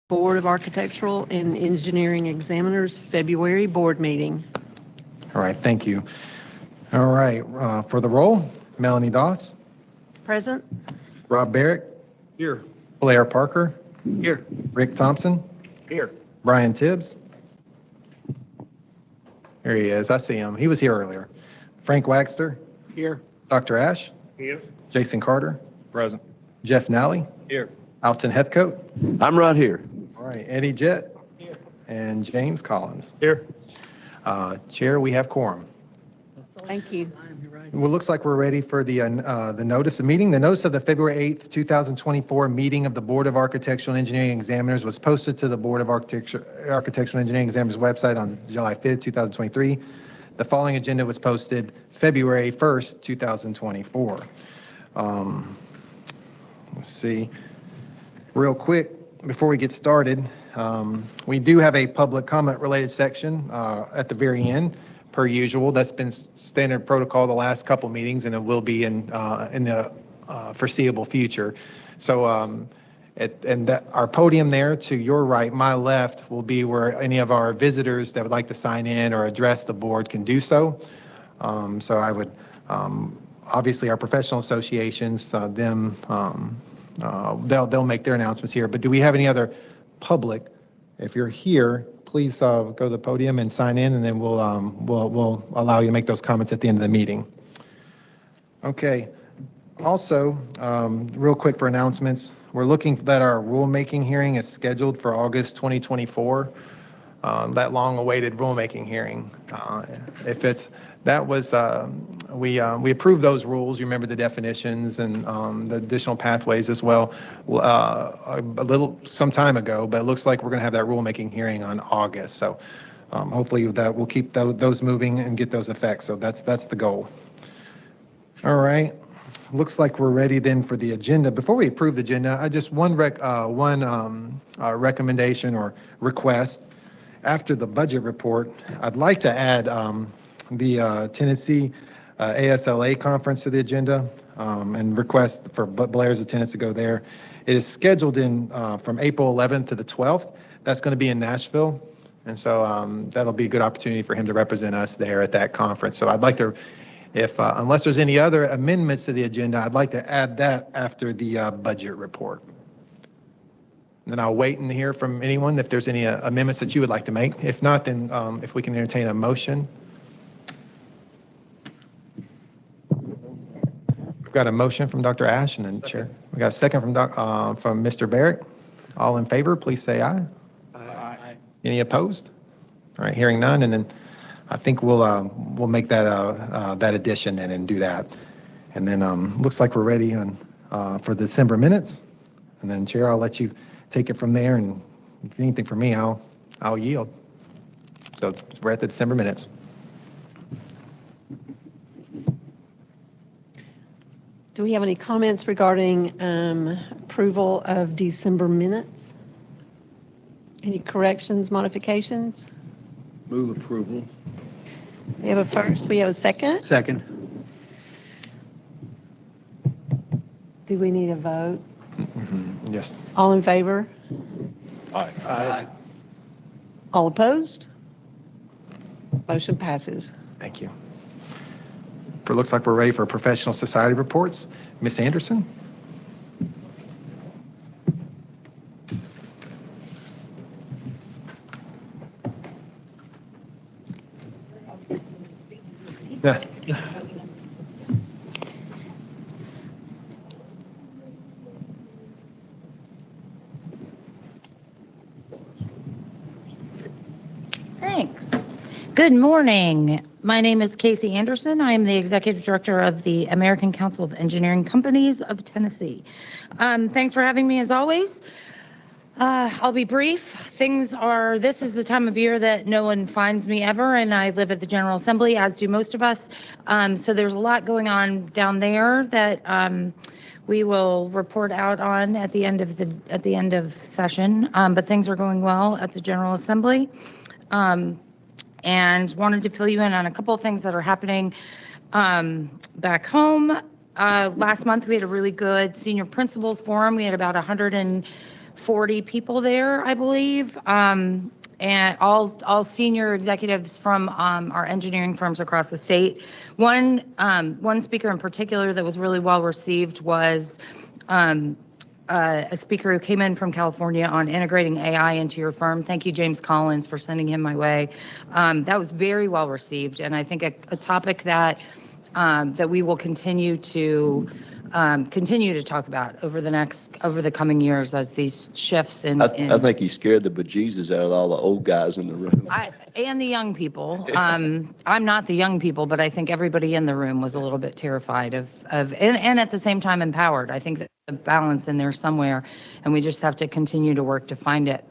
Board of Architectural and Engineering Examiners February board meeting. All right, thank you. All right, for the roll, Melanie Doss, Present? Rob Barrett, Here. Blair Parker, Here. Rick Thompson, Here. Brian Tibbs. There he is, I see him. He was here earlier. Frank Wagster, Here. Dr. Ash, Here. Jason Carter, Present. Jeff Nally, Here. Alton Heathcote. I'm right here. All right, Eddie Jett. Here. And James Collins. Here. Chair, we have quorum. Thank you. Well, looks like we're ready for the notice of meeting. The notice of the February 8th, 2024 meeting of the Board of Architectural and Engineering Examiners was posted to the Board of Architectural and Engineering Examiners website on July 5th, 2023. The following agenda was posted February 1st, 2024. Let's see. Real quick, before we get started, we do have a public comment related section at the very end, per usual. That's been standard protocol the last couple meetings, and it will be in the foreseeable future. So, our podium there to your right, my left, will be where any of our visitors that would like to sign in or address the board can do so. So I would, obviously our professional associations, they'll make their announcements here. But do we have any other public? If you're here, please go to the podium and sign in, and then we'll allow you to make those comments at the end of the meeting. Okay. Also, real quick for announcements, we're looking that our rulemaking hearing is scheduled for August 2024. That long-awaited rulemaking hearing. We approved those rules. You remember the definitions and the additional pathways as well some time ago, but it looks like we're going to have that rulemaking hearing on August. So hopefully that will keep those moving and get those effects. So that's the goal. All right. Looks like we're ready then for the agenda. Before we approve the agenda, I just one recommendation or request. After the budget report, I'd like to add the Tennessee ASLA conference to the agenda and request for Blair's attendance to go there. It is scheduled from April 11th to the 12th. That's going to be in Nashville. And so that'll be a good opportunity for him to represent us there at that conference. So I'd like to, unless there's any other amendments to the agenda, I'd like to add that after the budget report. And then I'll wait and hear from anyone if there's any amendments that you would like to make. If not, then if we can entertain a motion. We've got a motion from Dr. Ash and then Chair. We got a second from Mr. Barrett. All in favor, please say aye. Aye. Any opposed? All right, hearing none, and then I think we'll make that that addition then and do that. And then looks like we're ready for the December minutes. And then Chair, I'll let you take it from there, and if anything for me, I'll yield. So we're at the December minutes. Do we have any comments regarding approval of December minutes? Any corrections, modifications? Move approval. We have a first. We have a second. Second. Do we need a vote? Yes. All in favor? Aye. Aye. All opposed? Motion passes. Thank you. It looks like we're ready for professional society reports. Ms. Anderson? Yeah. Thanks. Good morning. My name is Casey Anderson. I am the Executive Director of the American Council of Engineering Companies of Tennessee. Thanks for having me as always. I'll be brief. This is the time of year that no one finds me ever, and I live at the General Assembly, as do most of us. So there's a lot going on down there that we will report out on at the end of session. But things are going well at the General Assembly. And wanted to fill you in on a couple of things that are happening back home. Last month, we had a really good senior principals forum. We had about 100 40 people there, I believe, and all senior executives from our engineering firms across the state. One speaker in particular that was really well received was a speaker who came in from California on integrating AI into your firm. Thank you, James Collins, for sending him my way. That was very well received, and I think a topic that we will continue to talk about over the coming years as these shifts in. I think he scared the bejesus out of all the old guys in the room. And the young people. I'm not the young people, but I think everybody in the room was a little bit terrified and at the same time empowered. I think that a balance in there somewhere, and we just have to continue to work to find it.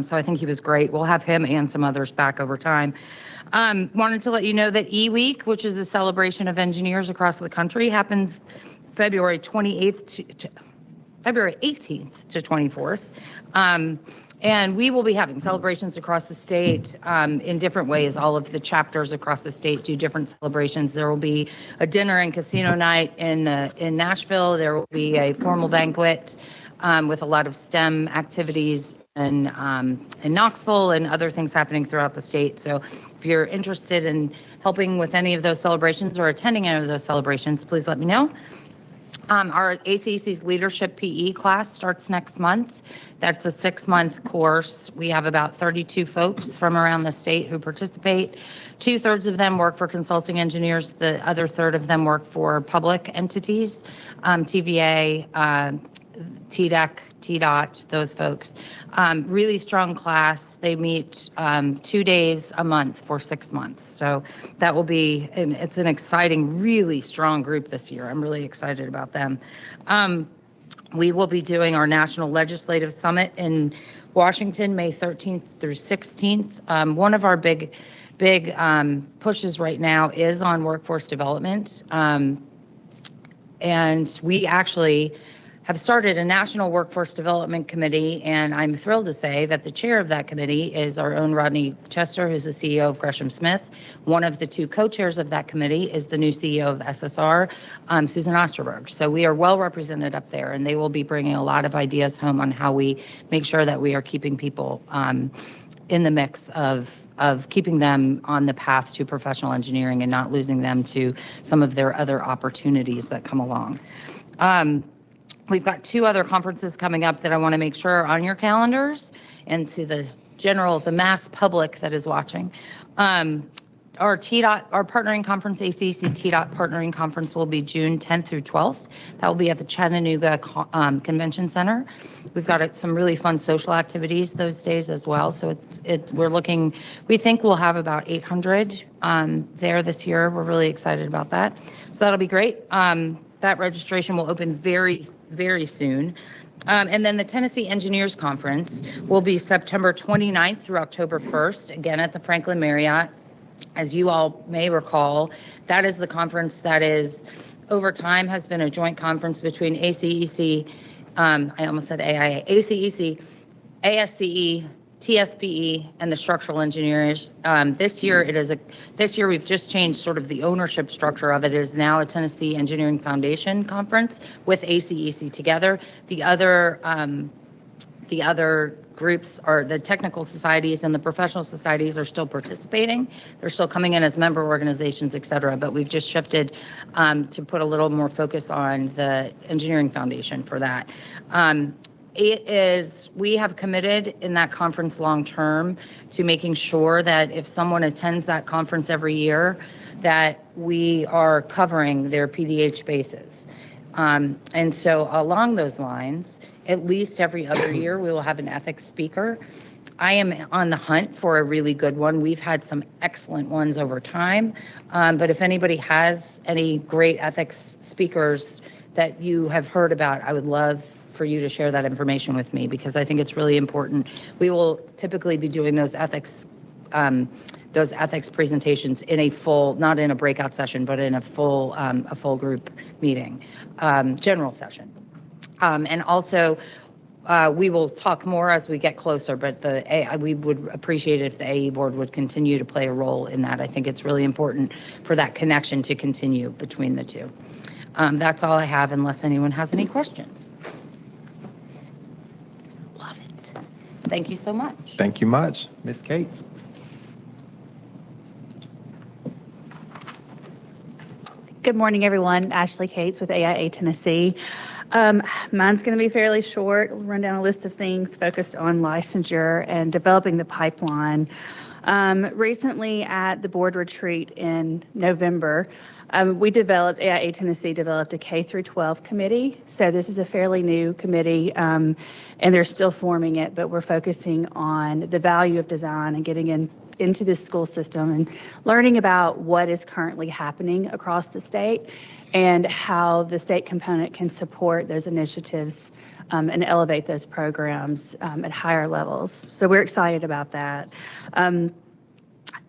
So I think he was great. We'll have him and some others back over time. Wanted to let you know that E-Week, which is a celebration of engineers across the country, happens February 18th to 24th. And we will be having celebrations across the state in different ways. All of the chapters across the state do different celebrations. There will be a dinner and casino night in Nashville. There will be a formal banquet with a lot of STEM activities in Knoxville and other things happening throughout the state. So if you're interested in helping with any of those celebrations or attending any of those celebrations, please let me know. Our ACEC's Leadership PE class starts next month. That's a 6-month course. We have about 32 folks from around the state who participate. 2/3 of them work for consulting engineers. The other third of them work for public entities, TVA, TDEC, TDOT, those folks. Really strong class. They meet 2 days a month for 6 months. So that will be, and it's an exciting, really strong group this year. I'm really excited about them. We will be doing our National Legislative Summit in Washington, May 13th through 16th. One of our big pushes right now is on workforce development. And we actually have started a National Workforce Development Committee, and I'm thrilled to say that the chair of that committee is our own Rodney Chester, who's the CEO of Gresham Smith. One of the two co-chairs of that committee is the new CEO of SSR, Susan Osterberg. So we are well represented up there, and they will be bringing a lot of ideas home on how we make sure that we are keeping people in the mix of keeping them on the path to professional engineering and not losing them to some of their other opportunities that come along. We've got 2 other conferences coming up that I want to make sure are on your calendars and to the mass public that is watching. Our partnering conference, ACEC TDOT Partnering Conference, will be June 10th through 12th. That will be at the Chattanooga Convention Center. We've got some really fun social activities those days as well. So we think we'll have about 800 there this year. We're really excited about that. So that'll be great. That registration will open very, very soon. And then the Tennessee Engineers Conference will be September 29th through October 1st, again at the Franklin Marriott. As you all may recall, that is the conference that is, over time, has been a joint conference between ACEC, I almost said AIA, ACEC, ASCE, TSPE, and the structural engineers. This year we've just changed sort of the ownership structure of it. It is now a Tennessee Engineering Foundation conference with ACEC together. The other groups are the technical societies and the professional societies are still participating. They're still coming in as member organizations, et cetera, but we've just shifted to put a little more focus on the Engineering Foundation for that. We have committed in that conference long-term to making sure that if someone attends that conference every year, that we are covering their PDH bases. And so along those lines, at least every other year, we will have an ethics speaker. I am on the hunt for a really good one. We've had some excellent ones over time, but if anybody has any great ethics speakers that you have heard about, I would love for you to share that information with me because I think it's really important. We will typically be doing those ethics presentations in a full, not in a breakout session, but in a full group meeting, general session. And also, we will talk more as we get closer, but we would appreciate it if the AE board would continue to play a role in that. I think it's really important for that connection to continue between the two. That's all I have unless anyone has any questions. love it. Thank you so much. Thank you much. Ms. Cates. Good morning, everyone. Ashley Cates with AIA Tennessee. Mine's going to be fairly short. We'll run down a list of things focused on licensure and developing the pipeline. Recently at the board retreat in November, AIA Tennessee developed a K through 12 committee. So this is a fairly new committee, and they're still forming it, but we're focusing on the value of design and getting into this school system and learning about what is currently happening across the state and how the state component can support those initiatives and elevate those programs at higher levels. So we're excited about that.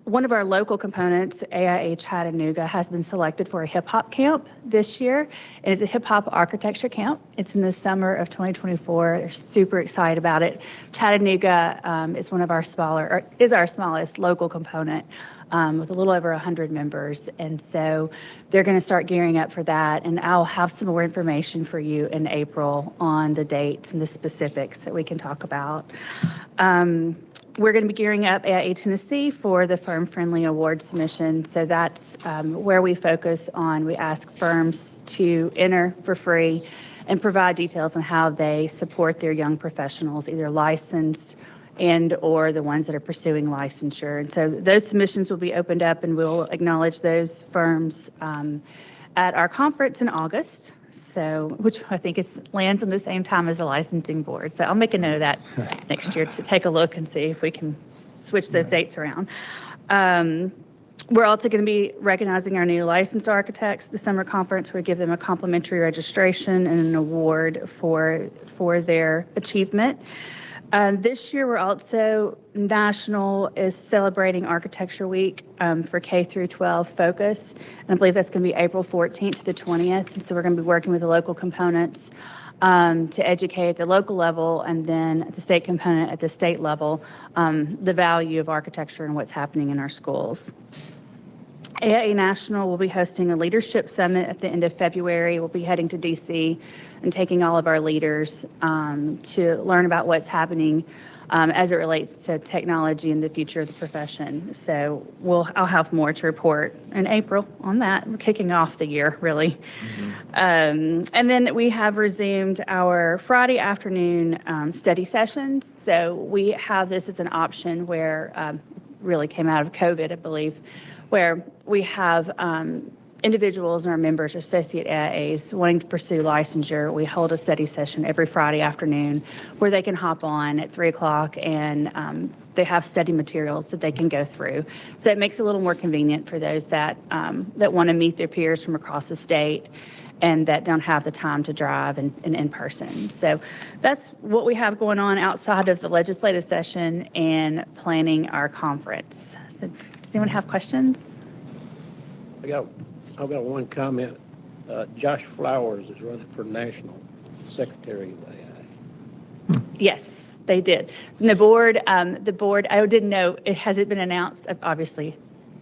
One of our local components, AIA Chattanooga, has been selected for a hip hop camp this year, and it's a hip hop architecture camp. It's in the summer of 2024. They're super excited about it. Chattanooga is our smallest local component with a little over 100 members, and so they're going to start gearing up for that. And I'll have some more information for you in April on the dates and the specifics that we can talk about. We're going to be gearing up AIA Tennessee for the Firm Friendly Award submission. So that's where we focus on. We ask firms to enter for free and provide details on how they support their young professionals, either licensed and or the ones that are pursuing licensure. And so those submissions will be opened up, and we'll acknowledge those firms at our conference in August. So, which I think lands on the same time as the licensing board. So I'll make a note of that next year to take a look and see if we can switch those dates around. We're also going to be recognizing our new licensed architects. The summer conference, we give them a complimentary registration and an award for their achievement. This year, we're also National is celebrating Architecture Week for K through 12 focus. And I believe that's going to be April 14th to the 20th. And so we're going to be working with the local components to educate at the local level, and then the state component at the state level, the value of architecture and what's happening in our schools. AIA National will be hosting a leadership summit at the end of February. We'll be heading to DC and taking all of our leaders to learn about what's happening as it relates to technology and the future of the profession. So I'll have more to report in April on that. We're kicking off the year, really. And then we have resumed our Friday afternoon study sessions. So we have this as an option where it really came out of COVID, I believe, where we have individuals and our members, associate AIAs, wanting to pursue licensure. We hold a study session every Friday afternoon where they can hop on at 3 o'clock, and they have study materials that they can go through. So it makes it a little more convenient for those that want to meet their peers from across the state and that don't have the time to drive and in person. So that's what we have going on outside of the legislative session and planning our conference. So does anyone have questions? I've got one comment. Josh Flowers is running for National Secretary of AI. Yes, they did. And the board, I didn't know, has it been announced? Obviously,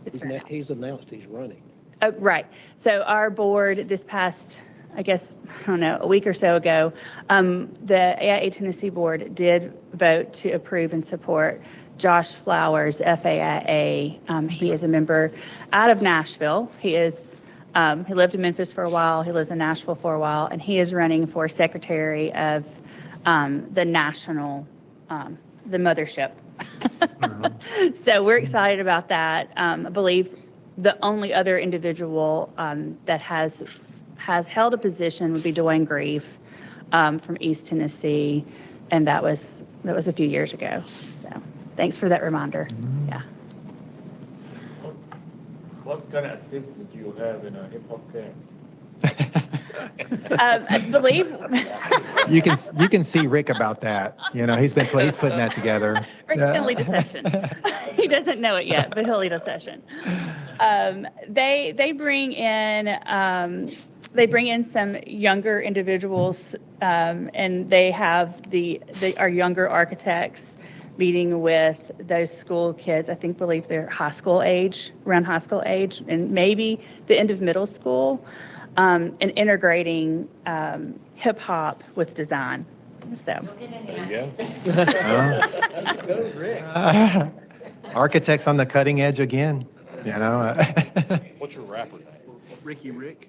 it's been announced. He's announced he's running. Oh, right. So our board this past, I guess, I don't know, a week or so ago, the AIA Tennessee board did vote to approve and support Josh Flowers, FAIA. He is a member out of Nashville. He lived in Memphis for a while. He lives in Nashville for a while, and he is running for secretary of the national, the mothership. So we're excited about that. I believe the only other individual that has held a position would be Dwayne Grief from East Tennessee, and that was a few years ago. So thanks for that reminder. Yeah. What kind of activities do you have in a hip hop camp? I believe You can see Rick about that. You know, he's putting that together. Rick's going to lead a session. He doesn't know it yet, but he'll lead a session. They bring in some younger individuals, and they have our younger architects meeting with those school kids. I believe they're around high school age, and maybe the end of middle school, and integrating hip hop with design. So, Architects on the cutting edge again, you know? What's your rapper name? Ricky Rick?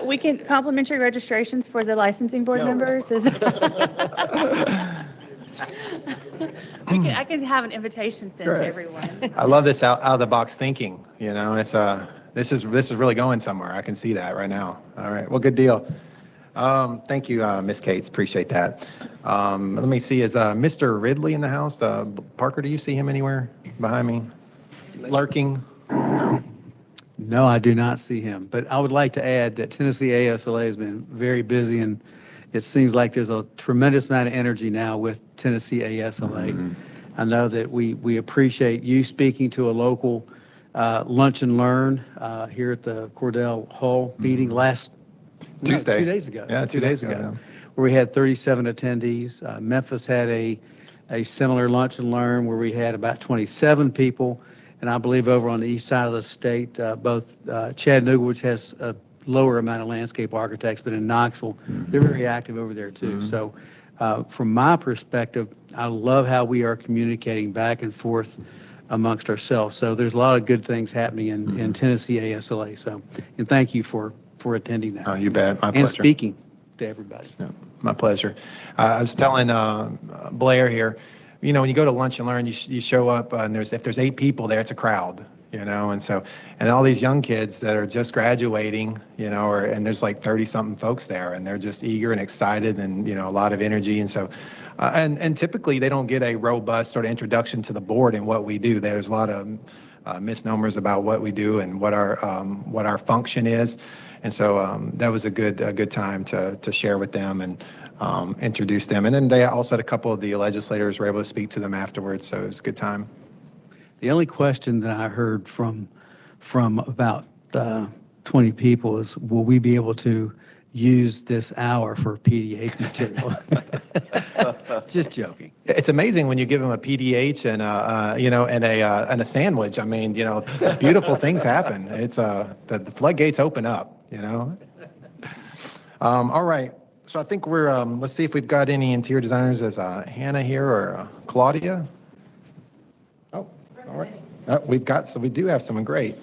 we can complimentary registrations for the licensing board members? I can have an invitation sent to everyone. I love this out of the box thinking, you know, this is really going somewhere. I can see that right now. All right, well, good deal. Thank you, Ms. Cates, appreciate that. Let me see, is Mr. Ridley in the house? Parker, do you see him anywhere behind me? Lurking? No, I do not see him. But I would like to add that Tennessee ASLA has been very busy, and it seems like there's a tremendous amount of energy now with Tennessee ASLA. I know that we appreciate you speaking to a local lunch and learn here at the Cordell Hall meeting Tuesday. 2 days ago. Yeah, 2 days ago. Where we had 37 attendees. Memphis had a similar lunch and learn where we had about 27 people. And I believe over on the east side of the state, both Chattanooga, which has a lower amount of landscape architects, but in Knoxville, they're very active over there too. So from my perspective, I love how we are communicating back and forth amongst ourselves. So there's a lot of good things happening in Tennessee ASLA. So, and thank you for attending that. Oh, you bet, my pleasure. And speaking to everybody. Yeah, my pleasure. I was telling Blair here, you know, when you go to lunch and learn, you show up and if there's 8 people there, it's a crowd, you know, and all these young kids that are just graduating, you know, and there's like 30-something folks there, and they're just eager and excited and, you know, a lot of energy. And so, and typically they don't get a robust sort of introduction to the board and what we do. There's a lot of misnomers about what we do and what our function is. And so that was a good time to share with them and introduce them. And then they also had a couple of the legislators were able to speak to them afterwards. So it was a good time. The only question that I heard from about 20 people is, will we be able to use this hour for PDH material? Just joking. It's amazing when you give them a PDH and you know, and a sandwich. I mean, you know, beautiful things happen. It's the floodgates open up. You know. All right. So I think we're. Let's see if we've got any interior designers. As Hannah here or Claudia. Oh, all right. We do have someone great.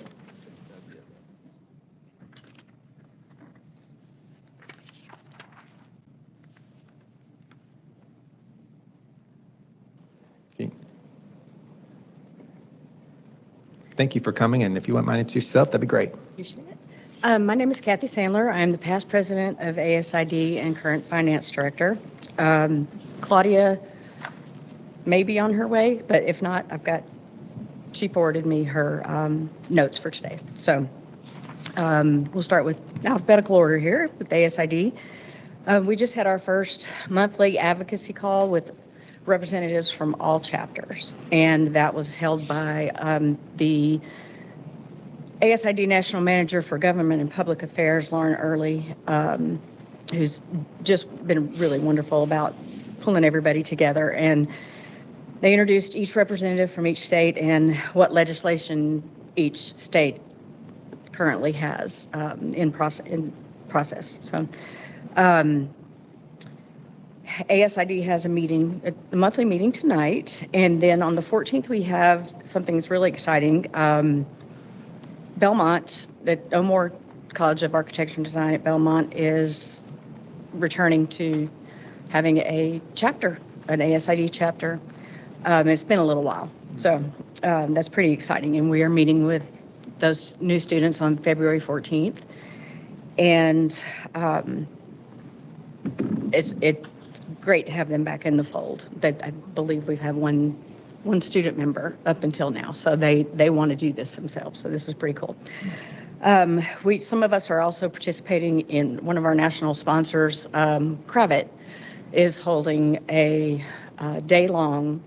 Thank you for coming, and if you wouldn't mind introducing yourself, that'd be great. Appreciate it. My name is Kathy Sandler. I'm the past president of ASID and current finance director. Claudia may be on her way, but if not, she forwarded me her notes for today. So we'll start with alphabetical order here with ASID. We just had our first monthly advocacy call with representatives from all chapters, and that was held by the ASID National Manager for Government and Public Affairs, Lauren Early, who's just been really wonderful about pulling everybody together. And they introduced each representative from each state and what legislation each state currently has in process. So ASID has a monthly meeting tonight, and then on the 14th we have something that's really exciting. Belmont, the O'Moore College of Architecture and Design at Belmont is returning to having a chapter, an ASID chapter. It's been a little while, so that's pretty exciting. And we are meeting with those new students on February 14th. And it's great to have them back in the fold. I believe we've had one student member up until now, so they want to do this themselves. So this is pretty cool. Some of us are also participating in one of our national sponsors. Kravet is holding a day-long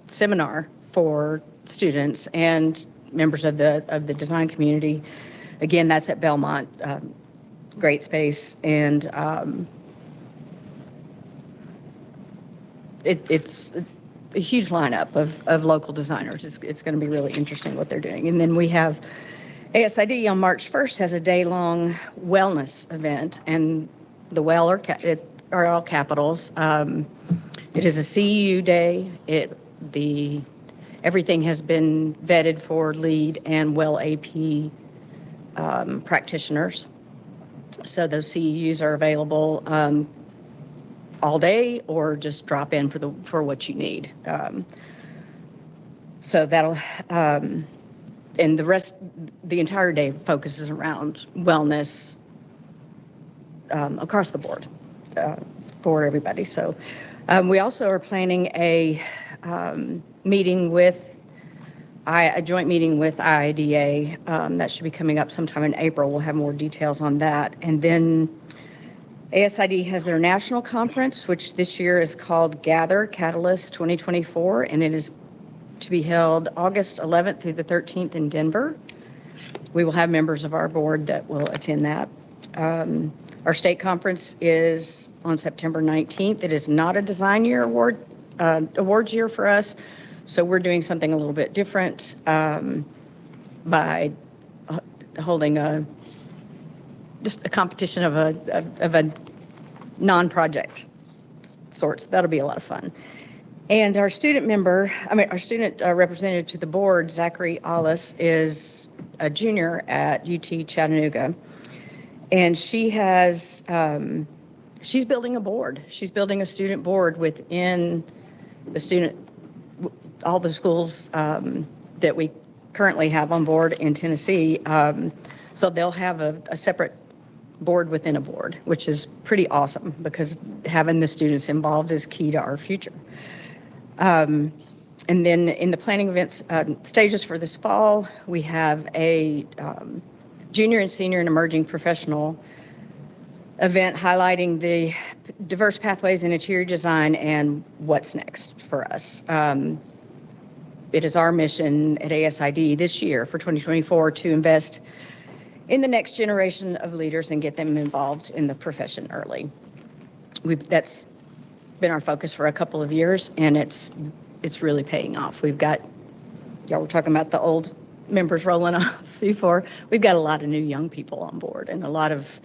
seminar for students and members of the design community. Again, that's at Belmont. Great space, and it's a huge lineup of local designers. It's going to be really interesting what they're doing. And then we have ASID on March 1st has a day-long wellness event, and the well are all capitals. It is a CEU day. Everything has been vetted for LEED and well AP practitioners. So those CEUs are available all day, or just drop in for what you need. So that'll, and the entire day focuses around wellness across the board for everybody. So we also are planning a meeting with a joint meeting with IIDA. That should be coming up sometime in April. We'll have more details on that. And then ASID has their national conference, which this year is called Gather Catalyst 2024, and it is to be held August 11th through the 13th in Denver. We will have members of our board that will attend that. Our state conference is on September 19th. It is not a design year awards year for us, so we're doing something a little bit different by holding just a competition of a non-project sorts. That'll be a lot of fun. And our student representative to the board, Zachary Allis, is a junior at UT Chattanooga. And she has, she's building a board. She's building a student board within all the schools that we currently have on board in Tennessee. So they'll have a separate board within a board, which is pretty awesome because having the students involved is key to our future. And then in the planning events stages for this fall, we have a junior and senior and emerging professional event highlighting the diverse pathways in interior design and what's next for us. It is our mission at ASID this year for 2024 to invest in the next generation of leaders and get them involved in the profession early. That's been our focus for a couple of years, and it's really paying off. Y'all were talking about the old members rolling off before. We've got a lot of new young people on board and a lot of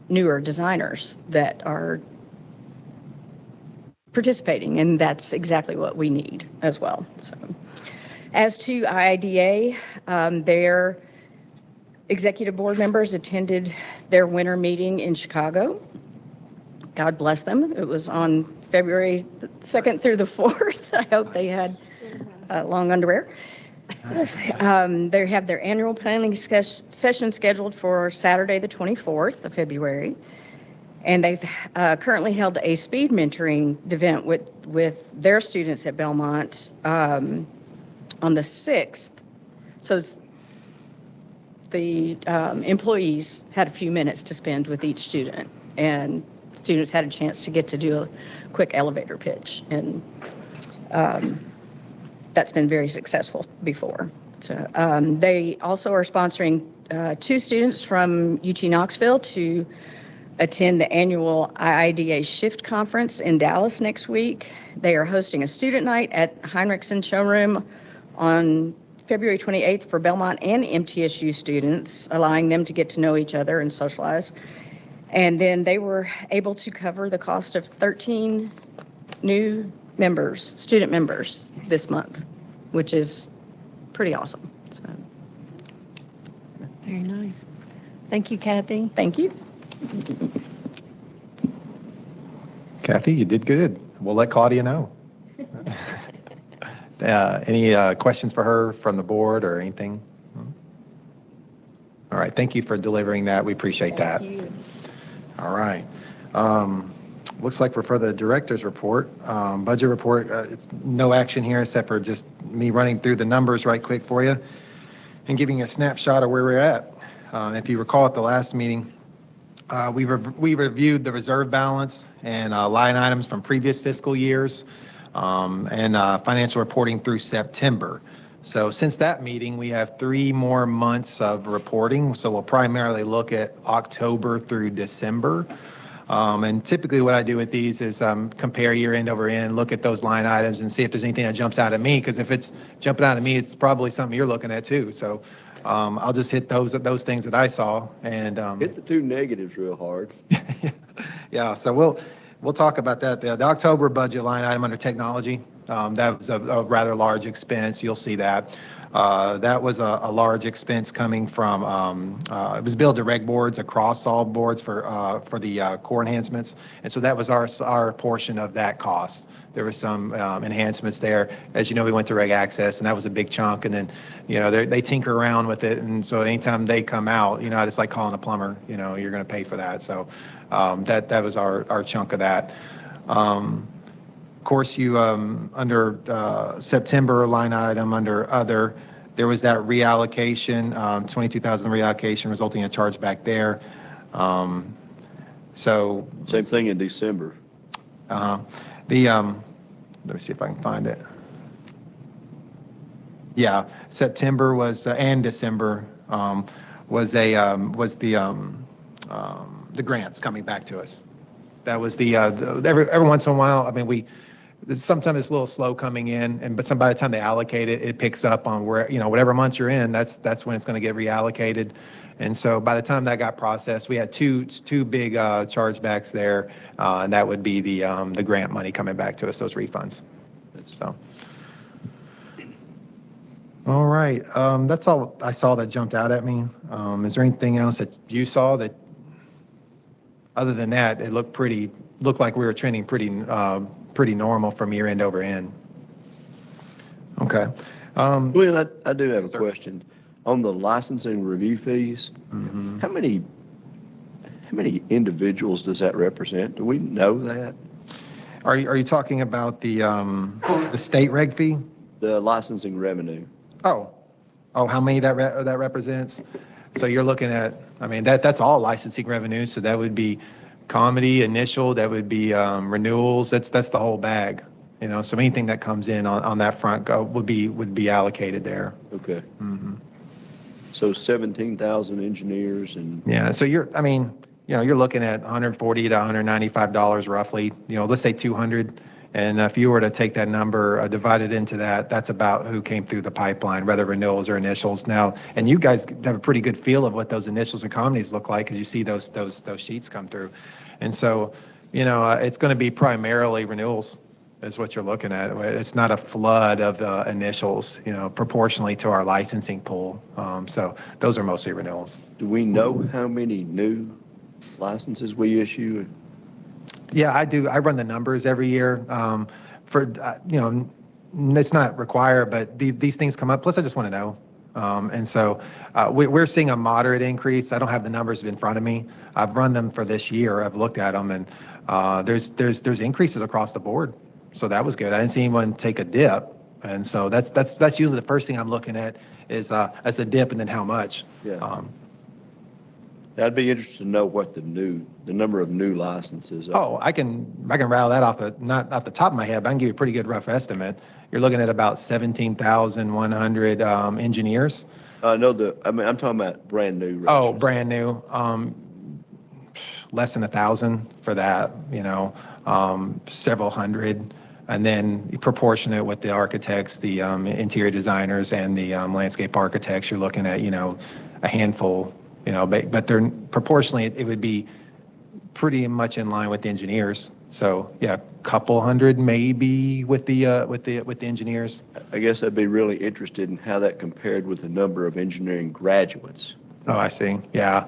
newer designers that are participating, and that's exactly what we need as well. So, as to IIDA, their executive board members attended their winter meeting in Chicago. God bless them. It was on February 2nd through the 4th. I hope they had long underwear. They have their annual planning session scheduled for Saturday, the 24th of February. And they've currently held a speed mentoring event with their students at Belmont on the 6th. So the employees had a few minutes to spend with each student, and students had a chance to get to do a quick elevator pitch. And that's been very successful before. So they also are sponsoring 2 students from UT Knoxville to attend the annual IIDA Shift Conference in Dallas next week. They are hosting a student night at Heinrichsen Showroom on February 28th for Belmont and MTSU students, allowing them to get to know each other and socialize. And then they were able to cover the cost of 13 new student members this month, which is pretty awesome. So, Very nice. Thank you, Kathy. thank you. Kathy, you did good. We'll let Claudia know. Any questions for her from the board or anything? All right, thank you for delivering that. We appreciate that. Thank you. All right. Looks like we're for the director's report. Budget report, it's no action here except for just me running through the numbers right quick for you and giving a snapshot of where we're at. If you recall at the last meeting, we reviewed the reserve balance and line items from previous fiscal years and financial reporting through September. So since that meeting, we have 3 more months of reporting. So we'll primarily look at October through December. And typically what I do with these is compare year end over end, look at those line items and see if there's anything that jumps out at me. Because if it's jumping out at me, it's probably something you're looking at too. So I'll just hit those things that I saw, and Hit the two negatives real hard. yeah, so we'll talk about that. The October budget line item under technology, that was a rather large expense. You'll see that. That was a large expense coming from, it was billed to reg boards across all boards for the core enhancements. And so that was our portion of that cost. There were some enhancements there. As you know, we went to reg access, and that was a big chunk. And then, they tinker around with it. And so anytime they come out, it's like calling a plumber, you're going to pay for that. So that was our chunk of that. Of course, you, under September line item, under other, there was that reallocation, 22,000 reallocation resulting in a charge back there. So. Same thing in December. Let me see if I can find it. Yeah, September was, and December was the grants coming back to us. That was every once in a while, I mean, sometimes it's a little slow coming in, but by the time they allocate it, it picks up on where, whatever months you're in, that's when it's going to get reallocated. And so by the time that got processed, we had two big chargebacks there, and that would be the grant money coming back to us, those refunds. So, all right, that's all I saw that jumped out at me. Is there anything else that you saw that, other than that, it looked like we were trending pretty normal from year end over end? Okay. Glenn, I do have a question. On the licensing review fees, how many individuals does that represent? Do we know that? Are you talking about the state reg fee? The licensing revenue. Oh, how many that represents? So you're looking at, I mean, that's all licensing revenue. So that would be comedy, initial, that would be renewals. That's the whole bag. So anything that comes in on that front would be allocated there. Okay. So 17,000 engineers and. Yeah. So you're looking at $140 to $195 roughly. Let's say 200. And if you were to take that number, divide it into that, that's about who came through the pipeline, whether renewals or initials. Now, and you guys have a pretty good feel of what those initials and comedies look like because you see those sheets come through. And so, it's going to be primarily renewals is what you're looking at. It's not a flood of initials, proportionally to our licensing pool. So those are mostly renewals. Do we know how many new licenses we issue? Yeah, I do. I run the numbers every year. It's not required, but these things come up. Plus, I just want to know. And so we're seeing a moderate increase. I don't have the numbers in front of me. I've run them for this year. I've looked at them, and there's increases across the board. So that was good. I didn't see anyone take a dip, and so that's usually the first thing I'm looking at is as a dip, and then how much. Yeah. I'd be interested to know what the number of new licenses are. Oh, I can rattle that not off the top of my head, but I can give you a pretty good rough estimate. You're looking at about 17,100 engineers. I'm talking about brand new. Oh, brand new. Less than 1,000 for that. Several hundred, and then proportionate with the architects, the interior designers, and the landscape architects. You're looking at a handful. But they're proportionally, it would be pretty much in line with the engineers. So yeah, a couple hundred maybe with the engineers. I guess I'd be really interested in how that compared with the number of engineering graduates. Oh, I see. Yeah.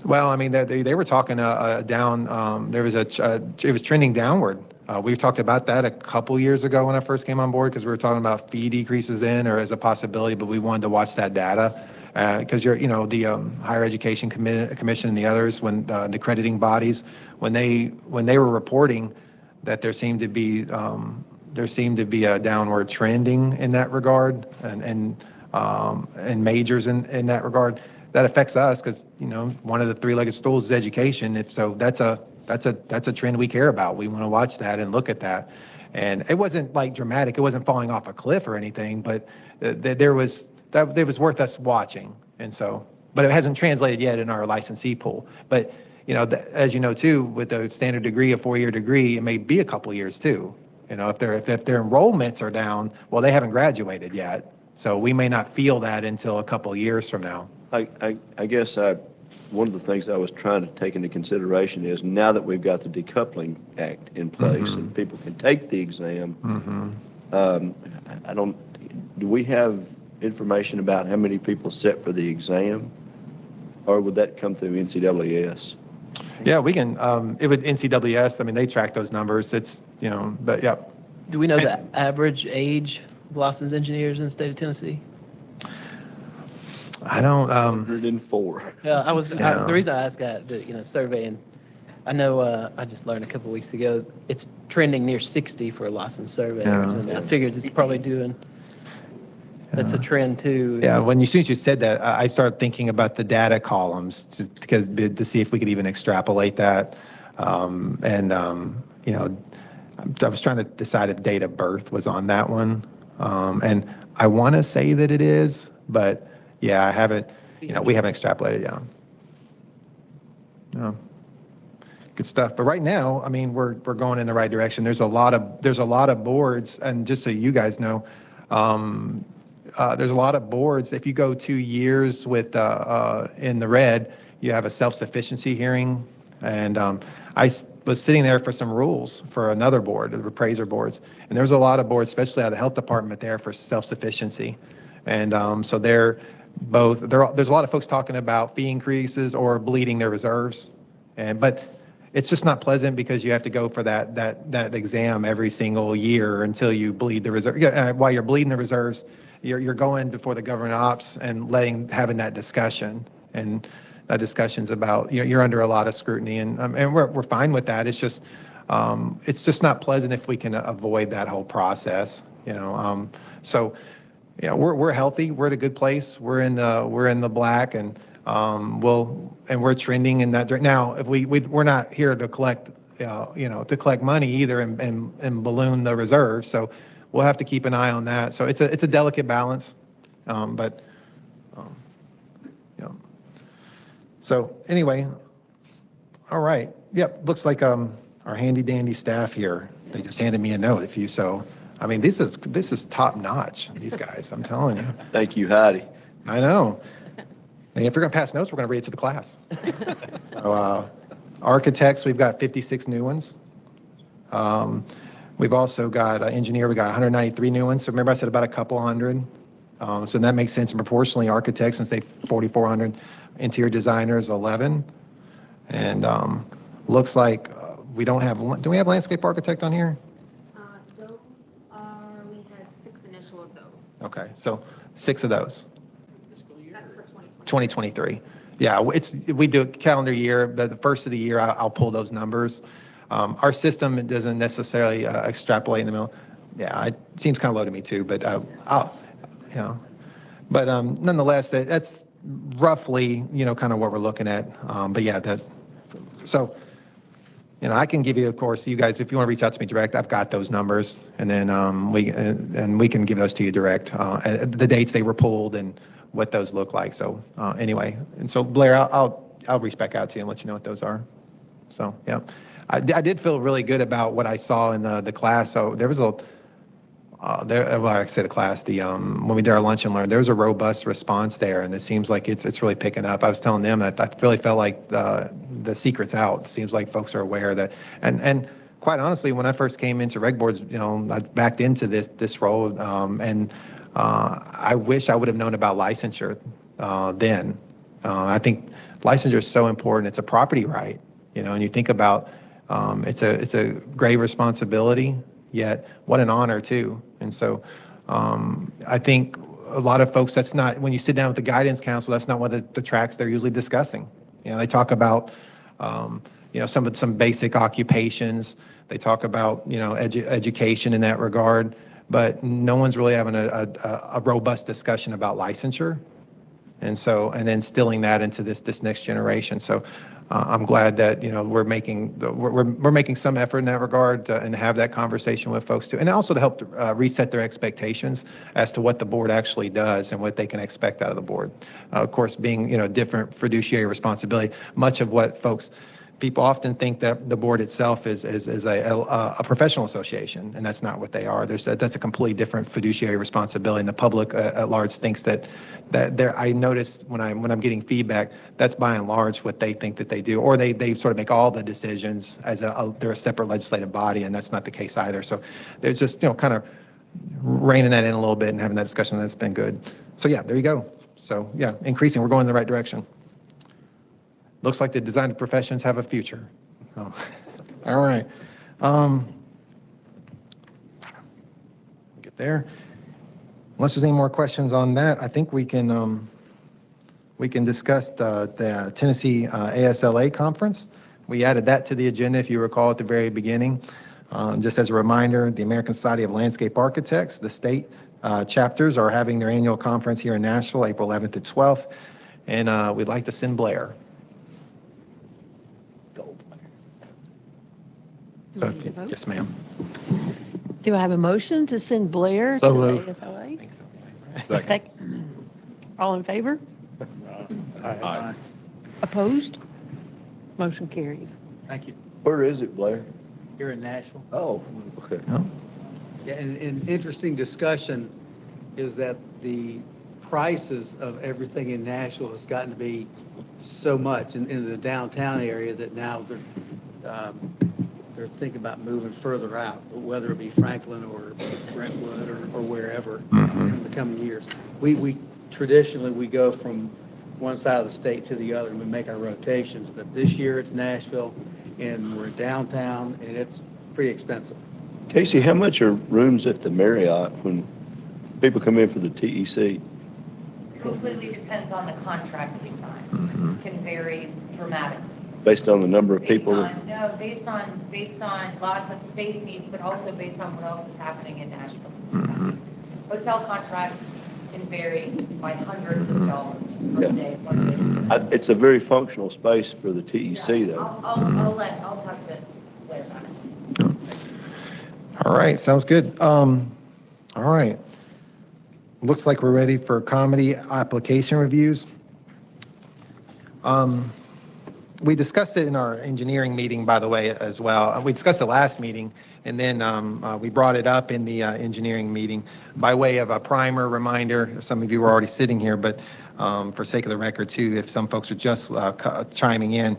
Well, I mean, they were talking down. It was trending downward. We've talked about that a couple years ago when I first came on board because we were talking about fee decreases then or as a possibility, but we wanted to watch that data. Because the Higher Education Commission and the others, when the accrediting bodies, when they were reporting that there seemed to be a downward trending in that regard, and majors in that regard, that affects us because one of the three-legged stools is education. If so, that's a trend we care about. We want to watch that and look at that, and it wasn't like dramatic. It wasn't falling off a cliff or anything, but there was. That it was worth us watching, and so, but it hasn't translated yet in our licensee pool. But as you know too, with the standard degree, a 4-year degree, it may be a couple years too. If their enrollments are down, well, they haven't graduated yet, So we may not feel that until a couple of years from now. I guess one of the things I was trying to take into consideration is now that we've got the decoupling act in place and people can take the exam, do we have information about how many people sit for the exam? Or would that come through NCAAS? Yeah, we can, it would NCAAS, I mean, they track those numbers. It's, but yeah. Do we know the average age of licensed engineers in the state of Tennessee? I don't, 104. Yeah, Yeah. The reason I asked that, surveying, I know I just learned a couple weeks ago, it's trending near 60 for licensed surveyors, and I figured it's probably that's a trend too. yeah, as soon as you said that, I started thinking about the data columns to see if we could even extrapolate that. I was trying to decide if date of birth was on that one. And I want to say that it is, but yeah, I haven't, we haven't extrapolated down. No. Good stuff. But right now, I mean, we're going in the right direction. There's a lot of boards, and just so you guys know, there's a lot of boards. If you go 2 years with in the red, you have a self-sufficiency hearing, and I was sitting there for some rules for another board, the appraiser boards, and there's a lot of boards, especially out of the health department, there for self-sufficiency, and so there's a lot of folks talking about fee increases or bleeding their reserves, but it's just not pleasant because you have to go for that exam every single year until you bleed the reserve. While you're bleeding the reserves, you're going before the government ops and having that discussion, and that discussion's about you're under a lot of scrutiny, and we're fine with that. It's just not pleasant if we can avoid that whole process. So we're healthy. We're at a good place. We're in the black, and we're trending in that direction. Now, if we're not here to collect money either and balloon the reserves. So we'll have to keep an eye on that. So it's a delicate balance, So anyway, all right. Yep, looks like our handy dandy staff here. They just handed me a note. I mean, this is top notch. These guys, I'm telling you. Thank you, Heidi. I know. And if you're going to pass notes, we're going to read it to the class. So, architects, we've got 56 new ones. We've also got engineer, we got 193 new ones. So remember I said about a couple hundred. So that makes sense. And proportionally, architects, and say 4,400. Interior designers, 11. And looks like we don't have, do we have landscape architect on here? We had 6 initial of those. Okay, so 6 of those. That's for 2023. Yeah, we do a calendar year. The first of the year, I'll pull those numbers. Our system doesn't necessarily extrapolate in the middle. Yeah, it seems kind of low to me too, but nonetheless, that's roughly, kind of what we're looking at. But yeah, I can give you, of course, you guys, if you want to reach out to me direct, I've got those numbers, and then we can give those to you direct, the dates they were pulled and what those look like. So anyway, and so Blair, I'll reach back out to you and let you know what those are. So yeah, I did feel really good about what I saw in the class. So there was when we did our lunch and learn, there was a robust response there, and it seems like it's really picking up. I was telling them that I really felt like the secret's out. It seems like folks are aware that, and quite honestly, when I first came into reg boards, I backed into this role, and I wish I would have known about licensure then. I think licensure is so important. It's a property right, and you think about it's a grave responsibility. Yet, what an honor too. And so, I think a lot of folks, that's not, when you sit down with the guidance council, that's not one of the tracks they're usually discussing. They talk about, some basic occupations. They talk about, education in that regard, but no one's really having a robust discussion about licensure. And so, and then instilling that into this next generation. So, I'm glad that we're making some effort in that regard and have that conversation with folks too, and also to help reset their expectations as to what the board actually does and what they can expect out of the board. Of course, being different fiduciary responsibility, much of what folks People often think that the board itself is a professional association, and that's not what they are. That's a completely different fiduciary responsibility, and the public at large thinks that there. I notice when I'm getting feedback, that's by and large what they think that they do, or they sort of make all the decisions as they're a separate legislative body, and that's not the case either. So there's just kind of reining that in a little bit and having that discussion. That's been good. So yeah, there you go. So yeah, increasing. We're going in the right direction. Looks like the design professions have a future. Oh. All right. Get there. Unless there's any more questions on that, I think we can discuss the Tennessee ASLA conference. We added that to the agenda, if you recall, at the very beginning. Just as a reminder, the American Society of Landscape Architects, the state chapters are having their annual conference here in Nashville, April 11th to 12th, and we'd like to send Blair. So, yes, ma'am. Do I have a motion to send Blair to the ASLA? I think so. Second. All in favor? Aye. Opposed? Motion carries. Thank you. Where is it, Blair? Here in Nashville. Oh, okay. Yeah, and interesting discussion is that the prices of everything in Nashville has gotten to be so much in the downtown area that now they're thinking about moving further out, whether it be Franklin or Brentwood or wherever in the coming years. We traditionally go from one side of the state to the other and we make our rotations, but this year it's Nashville and we're downtown and it's pretty expensive. Casey, how much are rooms at the Marriott when people come in for the TEC? Completely depends on the contract we sign. Can vary dramatically. Based on the number of people? Based on lots of space needs, but also based on what else is happening in Nashville. Hotel contracts can vary by hundreds of dollars per day. It's a very functional space for the TEC, though. I'll talk to Blair about it. All right, sounds good. All right. Looks like we're ready for comedy application reviews. We discussed it in our engineering meeting, by the way, as well. We discussed it last meeting, and then we brought it up in the engineering meeting by way of a primer reminder. Some of you were already sitting here, but for sake of the record, too, if some folks are just chiming in,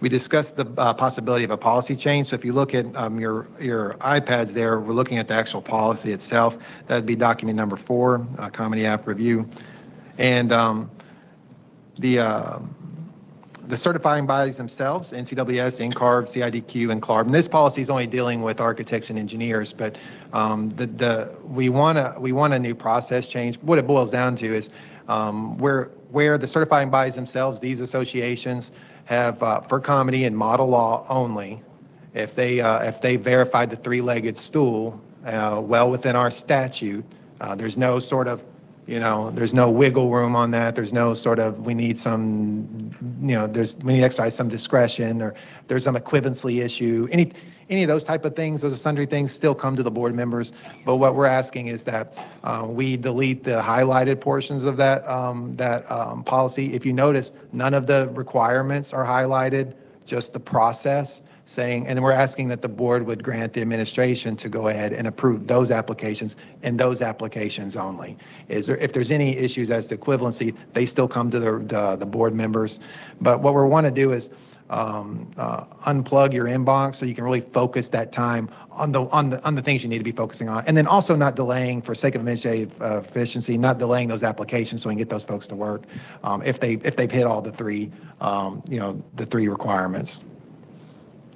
we discussed the possibility of a policy change. So if you look at your iPads there, we're looking at the actual policy itself. That would be document number 4, comedy app review. And the certifying bodies themselves, NCWS, NCARB, CIDQ, and CLARB. And this policy is only dealing with architects and engineers, but we want a new process change. What it boils down to is where the certifying bodies themselves, these associations, have for comedy and model law only, if they verified the 3-legged stool well within our statute, there's no sort of there's no wiggle room on that. There's no sort of, we need some, we need to exercise some discretion, or there's some equivalency issue. Any of those type of things, those are sundry things, still come to the board members. But what we're asking is that we delete the highlighted portions of that policy. If you notice, none of the requirements are highlighted, just the process. And then we're asking that the board would grant the administration to go ahead and approve those applications and those applications only. If there's any issues as to equivalency, they still come to the board members. But what we want to do is unplug your inbox so you can really focus that time on the things you need to be focusing on, and then also not delaying, for sake of administrative efficiency, not delaying those applications so we can get those folks to work if they've hit all the three requirements,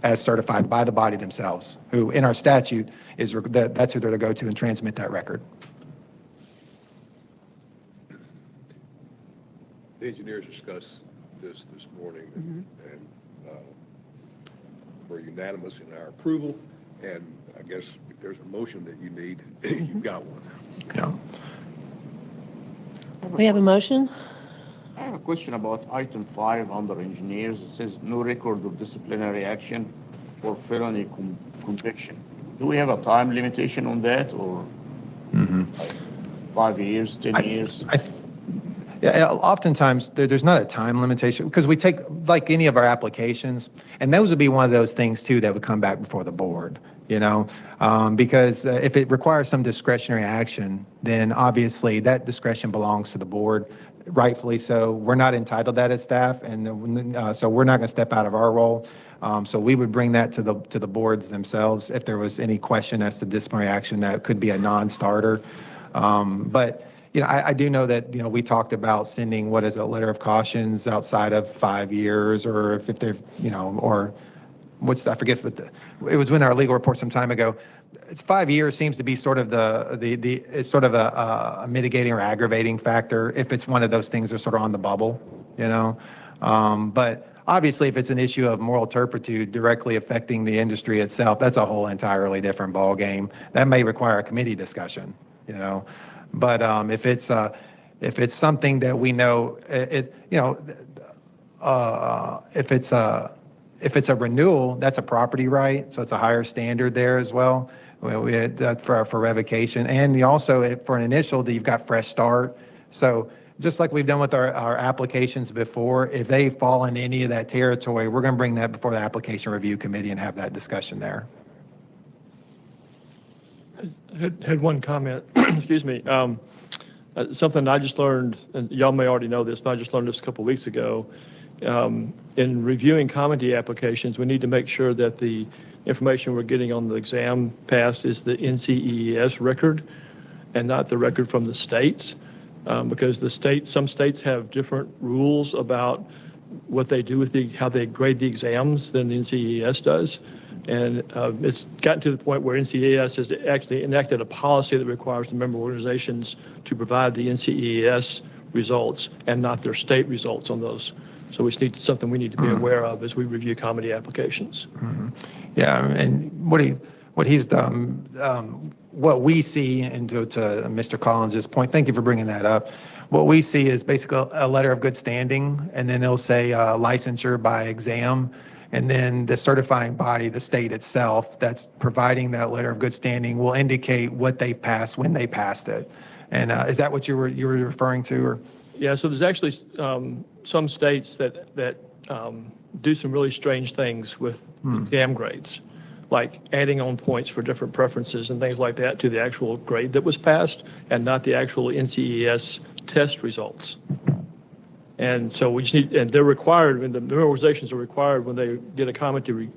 as certified by the body themselves, who in our statute that's who they're to go to and transmit that record. The engineers discussed this morning and were unanimous in our approval, and I guess if there's a motion that you need, you've got one. Yeah. We have a motion? I have a question about item 5 under engineers. It says no record of disciplinary action for felony conviction. Do we have a time limitation on that, or 5 years, 10 years? Yeah, oftentimes there's not a time limitation because we take, like any of our applications, and those would be one of those things too that would come back before the board, because if it requires some discretionary action, then obviously that discretion belongs to the board, rightfully so. We're not entitled to that as staff, and so we're not going to step out of our role. So we would bring that to the boards themselves if there was any question as to disciplinary action that could be a non-starter. But I do know that, we talked about sending, what is it, a letter of cautions outside of 5 years, or if they're, or I forget, it was in our legal report some time ago. It's 5 years seems to be sort of it's sort of a mitigating or aggravating factor if it's one of those things that are sort of on the bubble, But obviously, if it's an issue of moral turpitude directly affecting the industry itself, that's a whole entirely different ballgame. That may require a committee discussion, But if it's something that we know, if it's a renewal, that's a property right, so it's a higher standard there as well. We had for revocation, and also for an initial, you've got fresh start. So just like we've done with our applications before, if they fall into any of that territory, we're going to bring that before the application review committee and have that discussion there. Had one comment, excuse me. Something I just learned, and y'all may already know this, but I just learned this a couple of weeks ago. In reviewing comedy applications, we need to make sure that the information we're getting on the exam pass is the NCEES record and not the record from the states, because some states have different rules about what they do with how they grade the exams than the NCEES does. And it's gotten to the point where NCEES has actually enacted a policy that requires the member organizations to provide the NCEES results and not their state results on those. So it's something we need to be aware of as we review comedy applications. Mm-hmm. Yeah, and what he's done, what we see, and to Mr. Collins' point, thank you for bringing that up. What we see is basically a letter of good standing, and then it'll say licensure by exam. And then the certifying body, the state itself, that's providing that letter of good standing will indicate what they passed, when they passed it. And is that what you were referring to? Or? Yeah, so there's actually some states that do some really strange things with exam grades, like adding on points for different preferences and things like that to the actual grade that was passed and not the actual NCEES test results. And so we just and they're required, and the organizations are required when they get a comment to,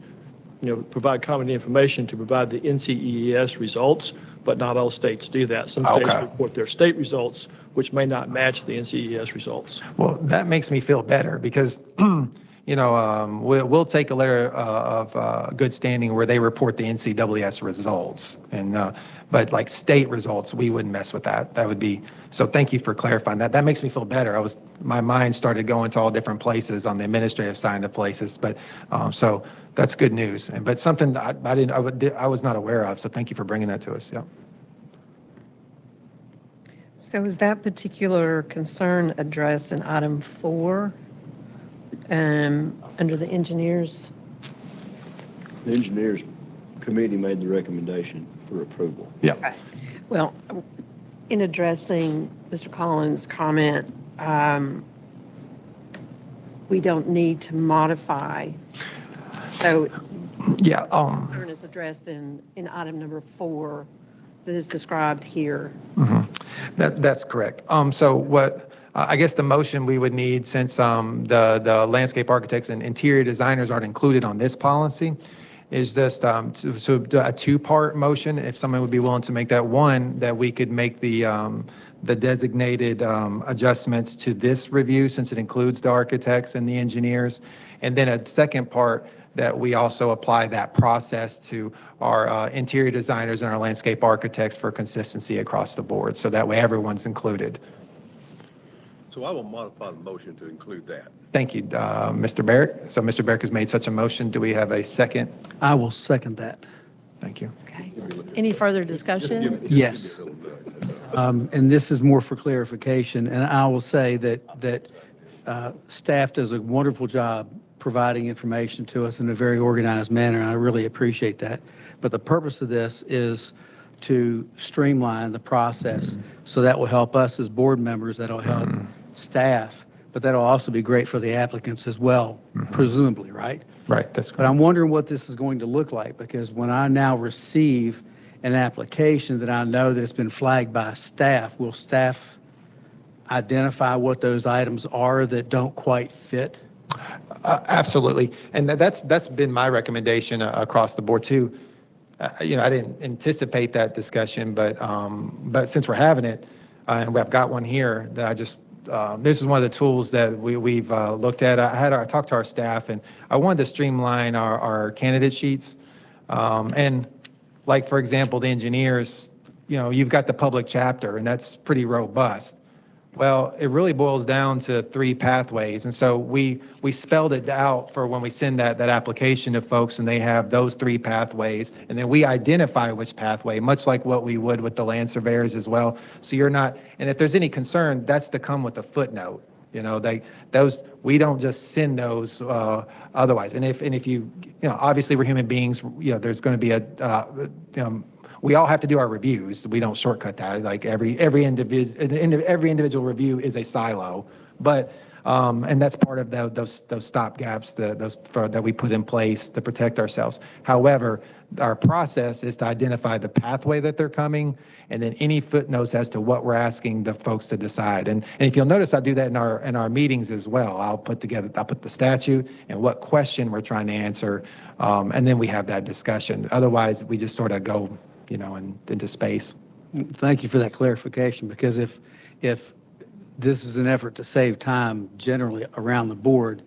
provide commenting information to provide the NCEES results, but not all states do that. Some states report their state results, which may not match the NCEES results. Well, that makes me feel better because, we'll take a letter of good standing where they report the NCEES results, but like state results, we wouldn't mess with that. That would be, so thank you for clarifying that. That makes me feel better. My mind started going to all different places on the administrative side of places, but so that's good news. But something I was not aware of. So thank you for bringing that to us. Yeah. So is that particular concern addressed in item 4 under the engineers? The engineers committee made the recommendation for approval. Yeah. Okay. Well, in addressing Mr. Collins' comment, we don't need to modify. So yeah, concern is addressed in item number 4 that is described here. Mm-hmm. That's correct. So what I guess the motion we would need, since the landscape architects and interior designers aren't included on this policy, is just a two-part motion. If someone would be willing to make that one, that we could make the designated adjustments to this review, since it includes the architects and the engineers, and then a second part that we also apply that process to our interior designers and our landscape architects for consistency across the board, so that way everyone's included. So I will modify the motion to include that. Thank you, Mr. Barrick. So Mr. Barrick has made such a motion. Do we have a second? I will second that. Thank you. Okay. Any further discussion? Yes. And this is more for clarification. And I will say that staff does a wonderful job providing information to us in a very organized manner, and I really appreciate that. But the purpose of this is to streamline the process, so that will help us as board members, that'll help staff, but that'll also be great for the applicants as well, presumably, right? Right, that's But I'm wondering what this is going to look like, because when I now receive an application that I know that it's been flagged by staff, will staff identify what those items are that don't quite fit? Absolutely. And that's been my recommendation across the board too. I didn't anticipate that discussion, but since we're having it, and I've got one here that I just, this is one of the tools that we've looked at. I talked to our staff, and I wanted to streamline our candidate sheets. And like, for example, the engineers, you've got the public chapter, and that's pretty robust. Well, it really boils down to 3 pathways. And so we spelled it out for when we send that application to folks, and they have those 3 pathways. And then we identify which pathway, much like what we would with the land surveyors as well. So you're not, and if there's any concern, that's to come with a footnote. We don't just send those otherwise. And if you obviously we're human beings, there's going to be we all have to do our reviews. We don't shortcut that. Like every individual review is a silo, but and that's part of those stop gaps that we put in place to protect ourselves. However, our process is to identify the pathway that they're coming, and then any footnotes as to what we're asking the folks to decide. And if you'll notice, I do that in our meetings as well. I'll put the statute and what question we're trying to answer, and then we have that discussion. Otherwise, we just sort of go into space. Thank you for that clarification, because if this is an effort to save time generally around the board,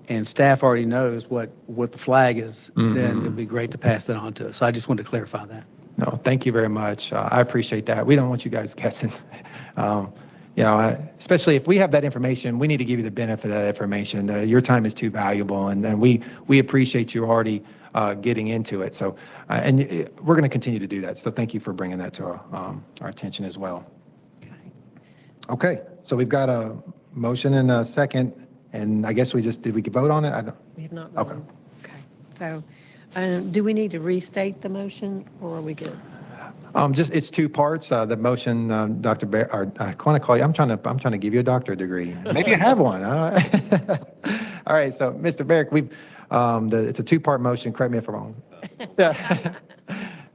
and staff already knows what the flag is, then it'd be great to pass that on to us. So I just wanted to clarify that. No, thank you very much. I appreciate that. We don't want you guys guessing. Especially if we have that information, we need to give you the benefit of that information. Your time is too valuable, and we appreciate you already getting into it. So, and we're going to continue to do that. So thank you for bringing that to our attention as well. Okay, so we've got a motion and a second, and I guess did we vote on it? We have not voted. Okay. So do we need to restate the motion, or are we good? It's 2 parts. The motion, Dr. Bear, or I want to call you. I'm trying to give you a doctorate degree. Maybe you have one. All right. So, Mr. Barrick, it's a 2-part motion. Correct me if I'm wrong.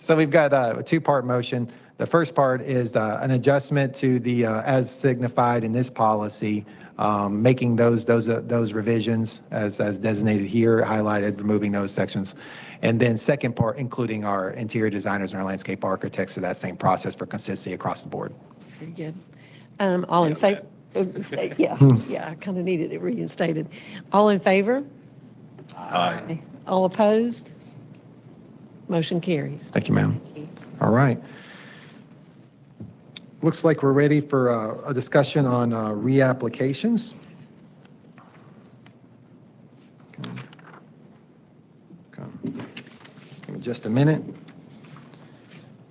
So we've got a 2-part motion. The first part is an adjustment to the as signified in this policy, making those revisions as designated here, highlighted, removing those sections. And then second part, including our interior designers and our landscape architects to that same process for consistency across the board. Very good. All in favor? Yeah, I kind of needed it reinstated. All in favor? Aye. All opposed? Motion carries. Thank you, ma'am. All right. Looks like we're ready for a discussion on reapplications. Give me just a minute.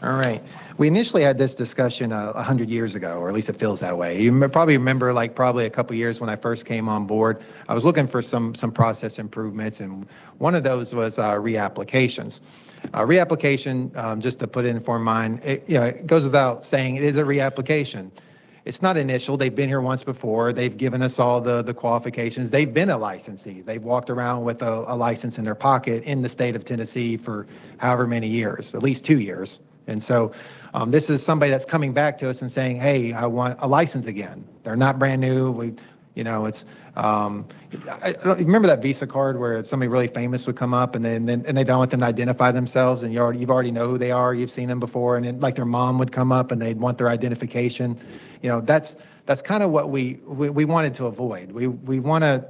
All right. We initially had this discussion 100 years ago, or at least it feels that way. You probably remember, probably a couple years when I first came on board, I was looking for some process improvements, and one of those was reapplications. Reapplication, just to put it in for mine, it goes without saying, it is a reapplication. It's not initial. They've been here once before. They've given us all the qualifications. They've been a licensee. They've walked around with a license in their pocket in the state of Tennessee for however many years, at least 2 years. And so this is somebody that's coming back to us and saying, hey, I want a license again. They're not brand new. It's I don't remember that Visa card where somebody really famous would come up and they don't want them to identify themselves, and you've already know who they are. You've seen them before, and then like their mom would come up and they'd want their identification. That's kind of what we wanted to avoid. We want to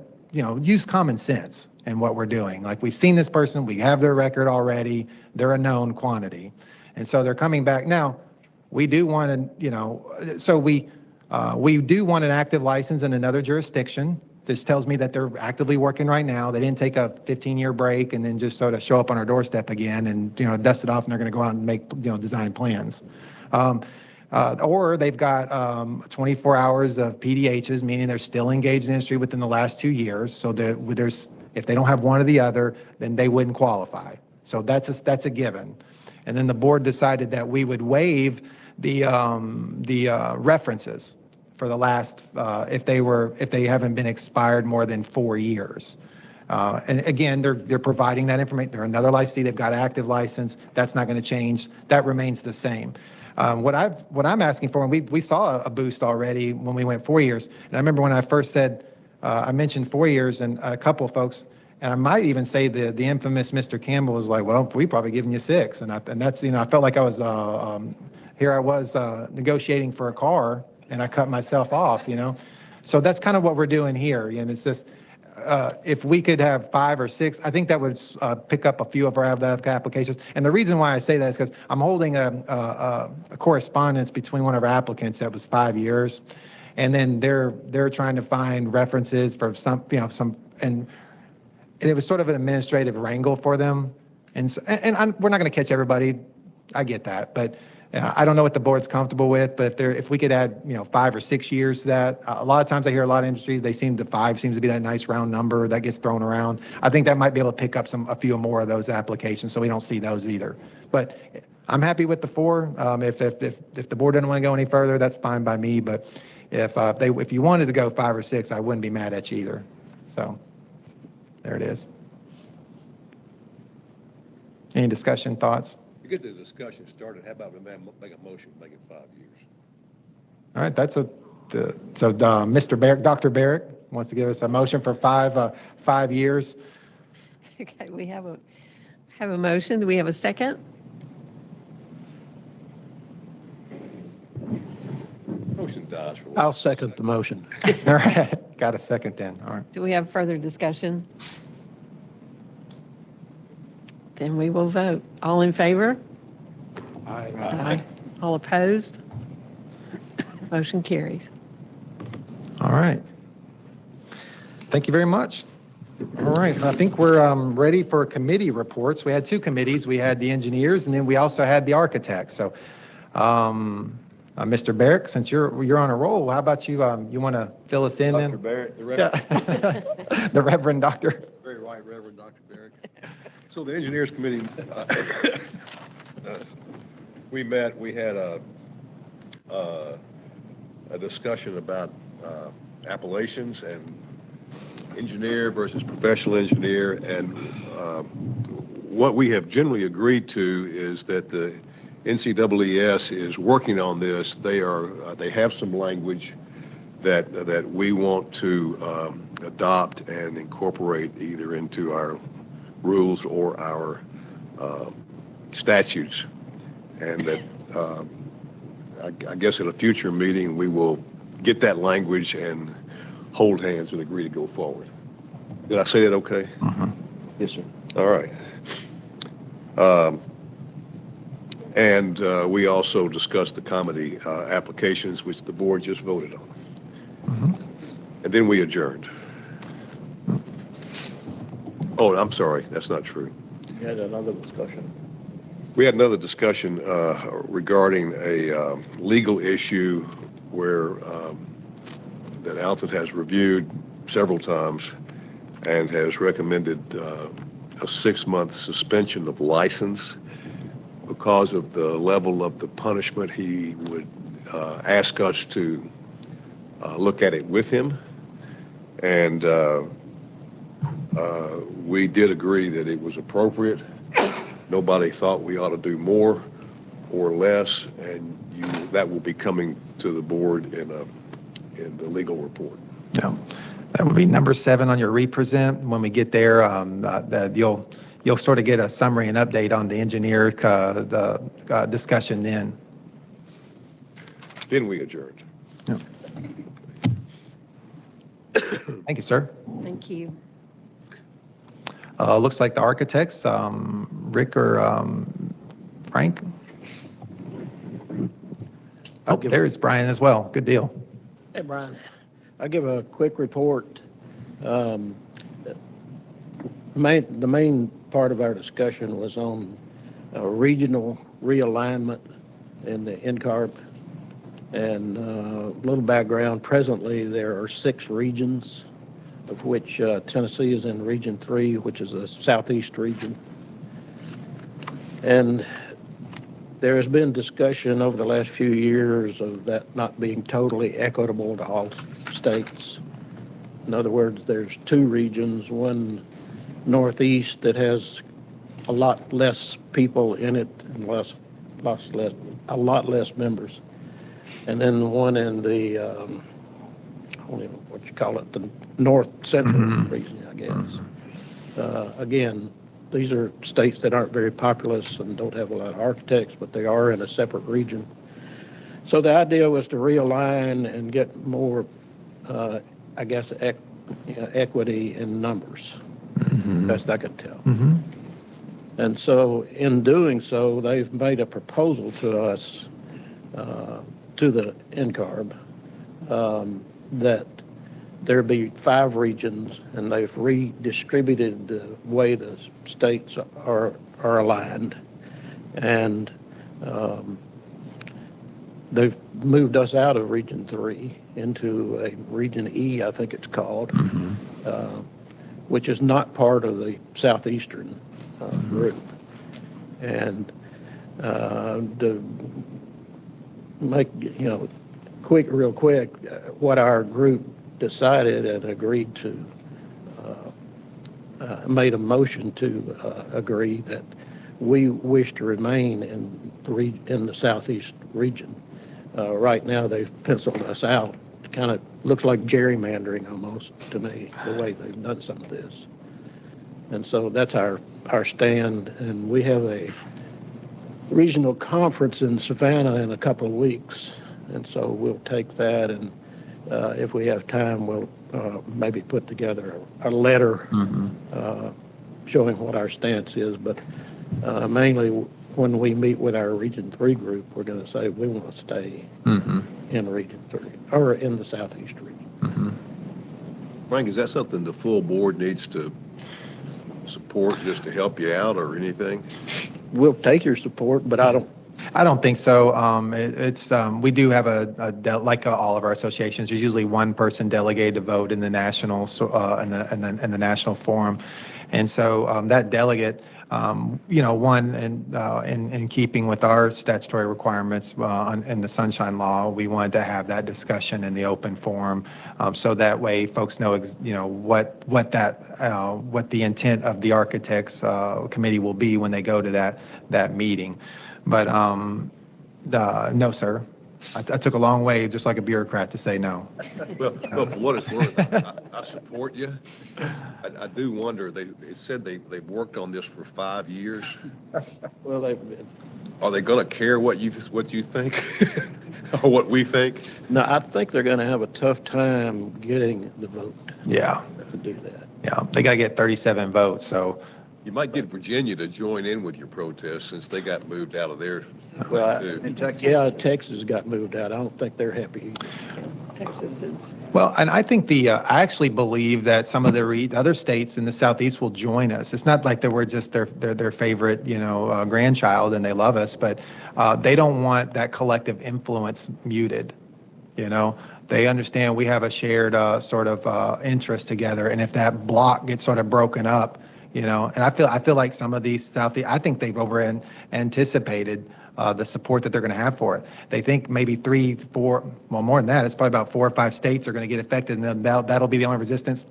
use common sense in what we're doing. Like, we've seen this person, we have their record already, they're a known quantity, and so they're coming back now. We do want to we do want an active license in another jurisdiction. This tells me that they're actively working right now. They didn't take a 15-year break and then just sort of show up on our doorstep again and dust it off, and they're going to go out and make design plans. Or they've got 24 hours of PDHs, meaning they're still engaged in the industry within the last 2 years. So if they don't have one or the other, then they wouldn't qualify. So that's a given. And then the board decided that we would waive the references. for the last, if they haven't been expired more than 4 years. And again, they're providing that information. They're another licensee. They've got active license. That's not going to change. That remains the same. What I'm asking for, and we saw a boost already when we went 4 years. And I remember when I first said, I mentioned 4 years, and a couple of folks, and I might even say the infamous Mr. Campbell was like, well, we probably giving you 6. And that's, I felt like I was, here I was negotiating for a car, and I cut myself off, So that's kind of what we're doing here. And it's just, if we could have 5 or 6, I think that would pick up a few of our applications. And the reason why I say that is because I'm holding a correspondence between one of our applicants that was 5 years, and then they're trying to find references for some, and it was sort of an administrative wrangle for them. And we're not going to catch everybody. I get that, but I don't know what the board's comfortable with, but if we could add, 5 or 6 years to that, a lot of times I hear a lot of industries, 5 seems to be that nice round number that gets thrown around. I think that might be able to pick up a few more of those applications, so we don't see those either. But I'm happy with the 4. If the board doesn't want to go any further, that's fine by me. But if you wanted to go 5 or 6, I wouldn't be mad at you either. So there it is. Any discussion, thoughts? To get the discussion started, how about we make a motion, make it 5 years? All right, Mr. Barrick, Dr. Barrick wants to give us a motion for 5 years. Okay, we have a motion. Do we have a second? Motion dies for I'll second the motion. All right, got a second then. All right. Do we have further discussion? Then we will vote. All in favor? Aye. All opposed? Motion carries. All right. Thank you very much. All right, I think we're ready for committee reports. We had 2 committees. We had the engineers, and then we also had the architects. So, Mr. Barrick, since you're on a roll, how about you? You want to fill us in then? Dr. Barrett, the Reverend. Yeah. The Reverend Doctor. Very right, Reverend Dr. Barrick. So the Engineers Committee, we met, we had a discussion about appellations and engineer versus professional engineer. And what we have generally agreed to is that the NCEES is working on this. They have some language that we want to adopt and incorporate either into our rules or our statutes. And that I guess at a future meeting, we will get that language and hold hands and agree to go forward. Did I say that okay? Mm-hmm. Yes, sir. All right. And we also discussed the comedy applications, which the board just voted on. Mm-hmm. And then we adjourned. Oh, I'm sorry, that's not true. You had another discussion. We had another discussion regarding a legal issue where that Alton has reviewed several times and has recommended a 6-month suspension of license because of the level of the punishment. He would ask us to look at it with him, and we did agree that it was appropriate. Nobody thought we ought to do more or less, and that will be coming to the board in the legal report. Yeah, that would be number 7 on your represent. When we get there, that you'll sort of get a summary and update on the engineer discussion then. Then we adjourned. Yeah. Thank you, sir. Thank you. Looks like the architects, Rick or Frank. Oh, there's Brian as well. Good deal. Hey, Brian, I'll give a quick report. The main part of our discussion was on regional realignment in the NCARB. And a little background, presently there are 6 regions, of which Tennessee is in Region 3, which is a southeast region. And there has been discussion over the last few years of that not being totally equitable to all states. In other words, there's two regions, one northeast that has a lot less people in it and a lot less members. And then the one in the, I don't even know what you call it, the north central region, I guess. Again, these are states that aren't very populous and don't have a lot of architects, but they are in a separate region. So the idea was to realign and get more, I guess, equity in numbers, best I can tell. And so in doing so, they've made a proposal to us, to the NCARB, that there be 5 regions, and they've redistributed the way the states are aligned. And they've moved us out of Region 3 into a Region E, I think it's called, which is not part of the Southeastern group. And to make, real quick, what our group decided and agreed to, made a motion to agree that we wish to remain in the Southeast region. Right now, they've penciled us out. It kind of looks like gerrymandering almost to me, the way they've done some of this. And so that's our stand, and we have a regional conference in Savannah in a couple of weeks, and so we'll take that, and if we have time, we'll maybe put together a letter showing what our stance is, but mainly when we meet with our Region 3 group, we're going to say we want to stay in Region 3, or in the Southeast region. Frank, is that something the full board needs to support just to help you out or anything? We'll take your support, but I don't think so. We do have like all of our associations, there's usually one person delegated to vote in the national, in the national forum. And so that delegate, one, in keeping with our statutory requirements in the Sunshine Law, we wanted to have that discussion in the open forum, so that way folks know, what the intent of the Architects Committee will be when they go to that meeting. But no, sir. I took a long way, just like a bureaucrat, to say no. Well, for what it's worth, I support you. I do wonder, it said they've worked on this for 5 years. Well, are they going to care what you think or what we think? No, I think they're going to have a tough time getting the vote. Yeah. To do that. Yeah, they got to get 37 votes, so. You might get Virginia to join in with your protest since they got moved out of their well, too. Texas got moved out. I don't think they're happy either. Texas is. Well, and I think I actually believe that some of the other states in the Southeast will join us. It's not like that we're just their favorite, grandchild and they love us, but they don't want that collective influence muted. They understand we have a shared sort of interest together, and if that block gets sort of broken up, and I feel like some of these I think they've anticipated the support that they're going to have for it. They think maybe 3, 4, well, more than that. It's probably about 4 or 5 states are going to get affected, and then that'll be the only resistance.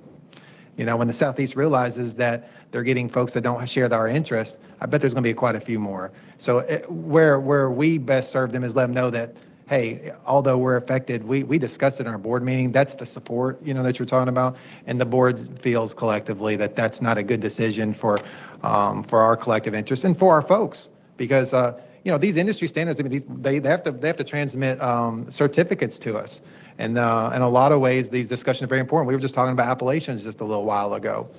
When the Southeast realizes that they're getting folks that don't share our interests, I bet there's going to be quite a few more. So where we best serve them is let them know that, hey, although we're affected, we discussed it in our board meeting. That's the support, that you're talking about. And the board feels collectively that that's not a good decision for our collective interest and for our folks. Because, these industry standards, they have to transmit certificates to us. And in a lot of ways, these discussions are very important. We were just talking about appellations just a little while ago.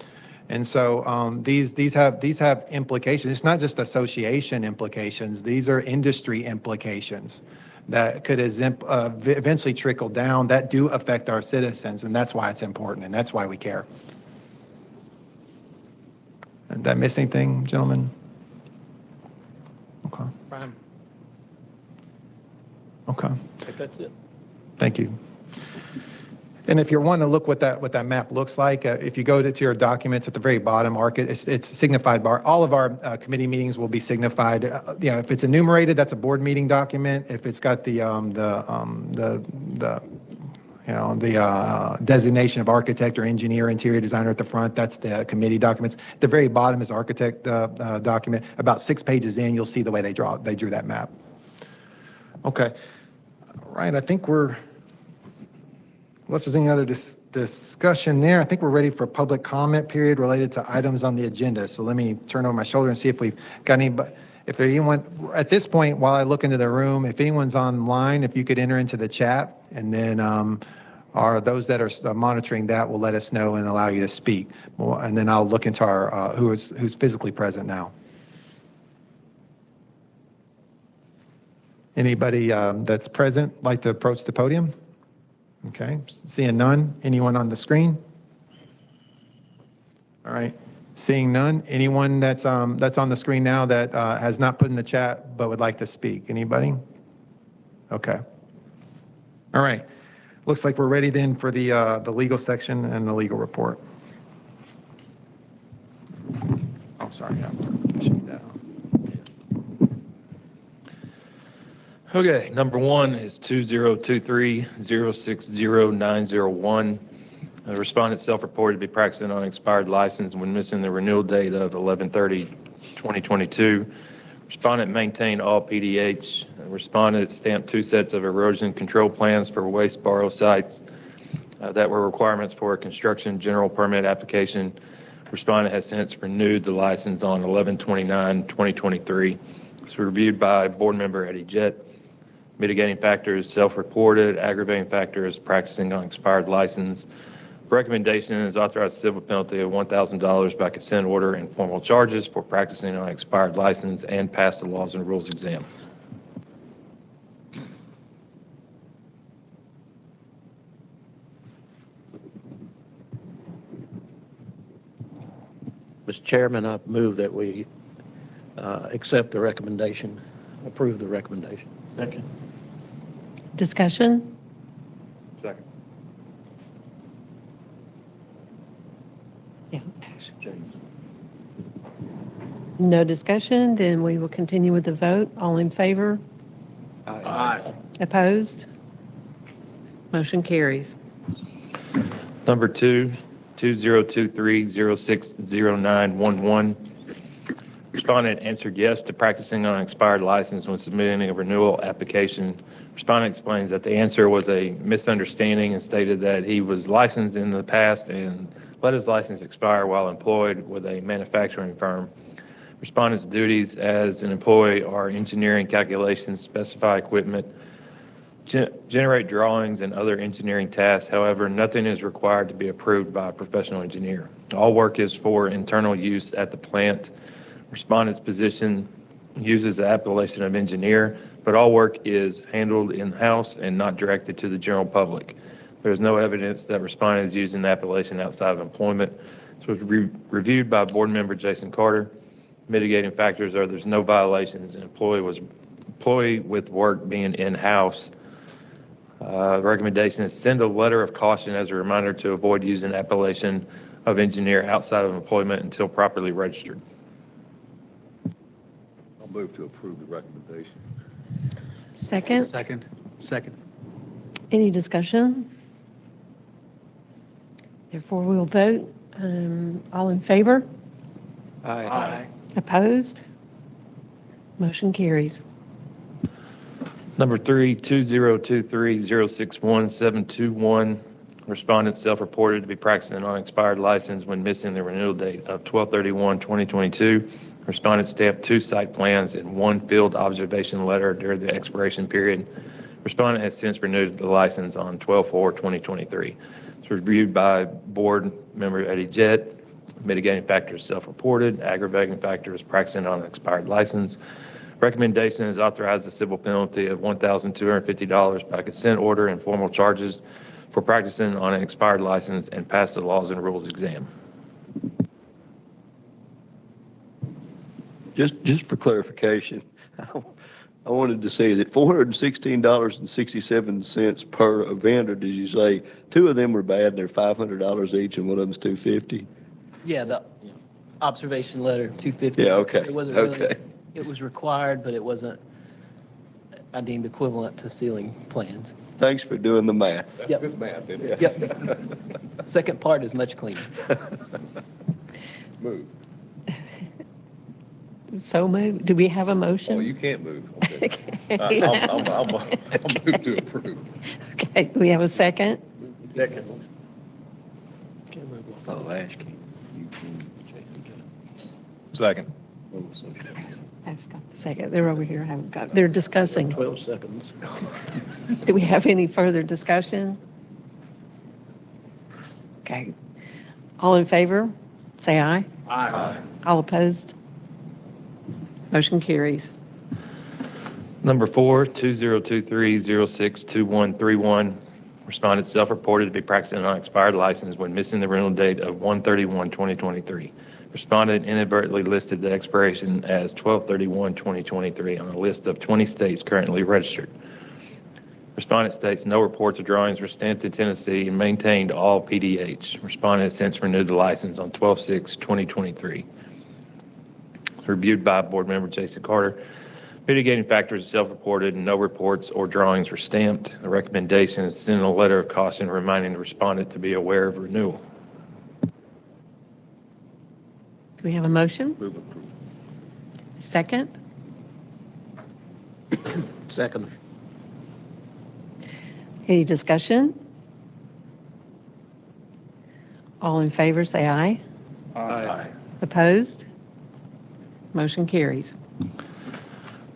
And so these have implications. It's not just association implications. These are industry implications that could eventually trickle down, that do affect our citizens, and that's why it's important, and that's why we care. Did I miss anything, gentlemen? Okay. Fine. Okay. I think that's it. Thank you. And if you're wanting to look what that map looks like, if you go to your documents at the very bottom, it's signified by, all of our committee meetings will be signified. If it's enumerated, that's a board meeting document. If it's got the designation of architect or engineer, interior designer at the front, that's the committee documents. At the very bottom is architect document. About 6 pages in, you'll see the way they drew that map. Okay. All right, I think unless there's any other discussion there, I think we're ready for public comment period related to items on the agenda. So let me turn over my shoulder and see if we've got anybody. If there's anyone, at this point, while I look into the room, if anyone's online, if you could enter into the chat, and then those that are monitoring that will let us know and allow you to speak. And then I'll look into our who's physically present now. Anybody that's present like to approach the podium? Okay, seeing none. Anyone on the screen? All right, seeing none. Anyone that's on the screen now that has not put in the chat but would like to speak? Anybody? Okay. All right. Looks like we're ready then for the legal section and the legal report. Oh, sorry. Okay, number one is 2023-060-901. The respondent self-reported to be practicing on expired license when missing the renewal date of 11/30/2022. Respondent maintained all PDH. Respondent stamped 2 sets of erosion control plans for waste borrow sites that were requirements for a construction general permit application. Respondent has since renewed the license on 11/29/2023. It's reviewed by board member Eddie Jett. Mitigating factors, self-reported. Aggravating factors, practicing on expired license. Recommendation is authorized civil penalty of $1,000 by consent order and formal charges for practicing on expired license and pass the laws and rules exam. Mr. Chairman, I move that we accept the recommendation, approve the recommendation. Second. Discussion? Second. Yeah. No discussion, then we will continue with the vote. All in favor? Aye. Opposed? Motion carries. Number two, 2023-060911. Respondent answered yes to practicing on an expired license when submitting a renewal application. Respondent explains that the answer was a misunderstanding and stated that he was licensed in the past and let his license expire while employed with a manufacturing firm. Respondent's duties as an employee are engineering calculations, specify equipment, generate drawings, and other engineering tasks. However, nothing is required to be approved by a professional engineer. All work is for internal use at the plant. Respondent's position uses the appellation of engineer, but all work is handled in-house and not directed to the general public. There is no evidence that respondent is using the appellation outside of employment. This was reviewed by board member Jason Carter. Mitigating factors are there's no violations. An employee with work being in-house. Recommendation is send a letter of caution as a reminder to avoid using appellation of engineer outside of employment until properly registered. I'll move to approve the recommendation. Second? Second. Any discussion? Therefore, we'll vote. All in favor? Aye. Opposed? Motion carries. Number three, 2023-061721. Respondent self-reported to be practicing on expired license when missing the renewal date of 12/31/2022. Respondent stamped 2 site plans and 1 field observation letter during the expiration period. Respondent has since renewed the license on 12/4/2023. It's reviewed by board member Eddie Jett. Mitigating factors self-reported. Aggravating factors practicing on an expired license. Recommendation is authorize a civil penalty of $1,250 by consent order and formal charges for practicing on an expired license and pass the laws and rules exam. Just for clarification, I wanted to say, is it $416.67 per event, or did you say two of them were bad and they're $500 each and one of them's $250? Yeah, the observation letter, 250. Yeah, okay, It wasn't really, okay. it was required, but it wasn't, I deemed equivalent to ceiling plans. Thanks for doing the math. That's Yep. good math, isn't it? Yep. Second part is much cleaner. Move. So moved. Do we have a Oh, motion? you can't move. Okay. Okay. I'll move to approve. Okay, do we have a second? Second. Oh, Ash can. Second. I've got the second. They're over here. I haven't got, they're discussing. 12 seconds. Do we have any further discussion? Okay. All in favor, say aye. Aye. All opposed? Motion carries. Number 4, 2023-062131. Respondent self-reported to be practicing on expired license when missing the renewal date of 1/31/2023. Respondent inadvertently listed the expiration as 12/31/2023 on a list of 20 states currently registered. Respondent states no reports or drawings were stamped in Tennessee and maintained all PDH. Respondent has since renewed the license on 12/6/2023. Reviewed by Board Member Jason Carter. Mitigating factors are self-reported and no reports or drawings were stamped. The recommendation is send a letter of caution reminding the respondent to be aware of renewal. Do we have a motion? Move approval. Second? Second. Any discussion? All in favor, say aye. Aye. Opposed? Motion carries.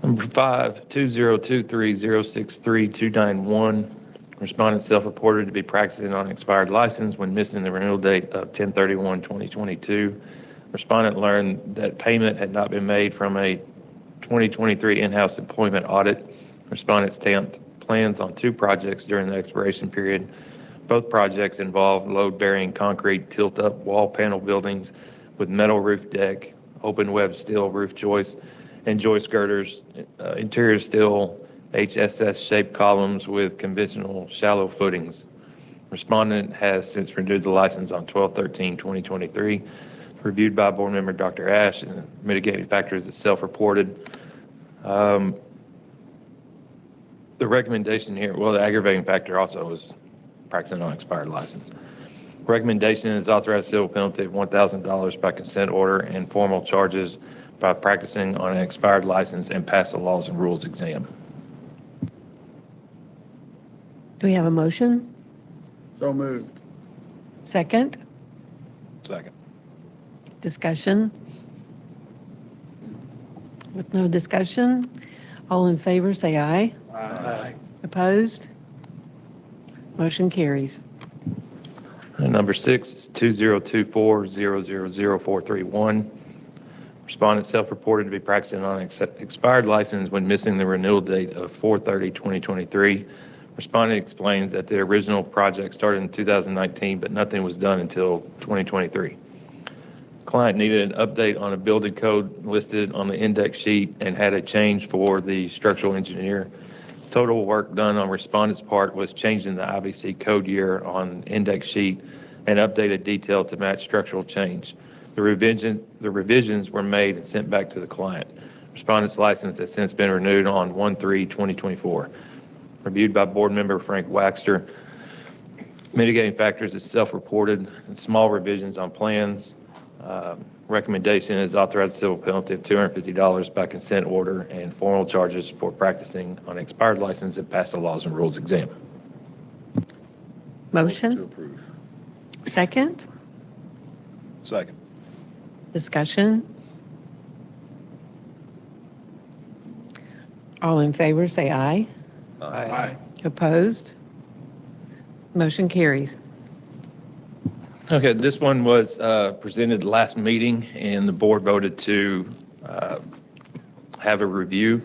Number 5, 2023-063291. Respondent self-reported to be practicing on expired license when missing the renewal date of 10/31/2022. Respondent learned that payment had not been made from a 2023 in-house employment audit. Respondent stamped plans on 2 projects during the expiration period. Both projects involve load-bearing concrete tilt-up wall panel buildings with metal roof deck, open web steel roof joists, and joist girders, interior steel HSS-shaped columns with conventional shallow footings. Respondent has since renewed the license on 12/13/2023. Reviewed by Board Member Dr. Ash, and mitigating factors is self-reported. The recommendation here, well, the aggravating factor also is practicing on expired license. Recommendation is authorize civil penalty of $1,000 by consent order and formal charges by practicing on an expired license and pass the laws and rules exam. Do we have a motion? So moved. Second? Second. Discussion? With no discussion, all in favor, say aye. Aye. Opposed? Motion carries. And number 6 is 2024-000431. Respondent self-reported to be practicing on an expired license when missing the renewal date of 4/30/2023. Respondent explains that the original project started in 2019, but nothing was done until 2023. Client needed an update on a building code listed on the index sheet and had a change for the structural engineer. Total work done on respondent's part was changing the IBC code year on index sheet and updated detail to match structural change. The revisions were made and sent back to the client. Respondent's license has since been renewed on 1/3/2024. Reviewed by Board Member Frank Waxter. Mitigating factors is self-reported and small revisions on plans. Recommendation is authorize civil penalty of $250 by consent order and formal charges for practicing on expired license and pass the laws and rules exam. To Motion? approve. Second? Second. Discussion? All in favor, say aye. Aye. Opposed? Motion carries. Okay, this one was presented last meeting, and the board voted to have a review.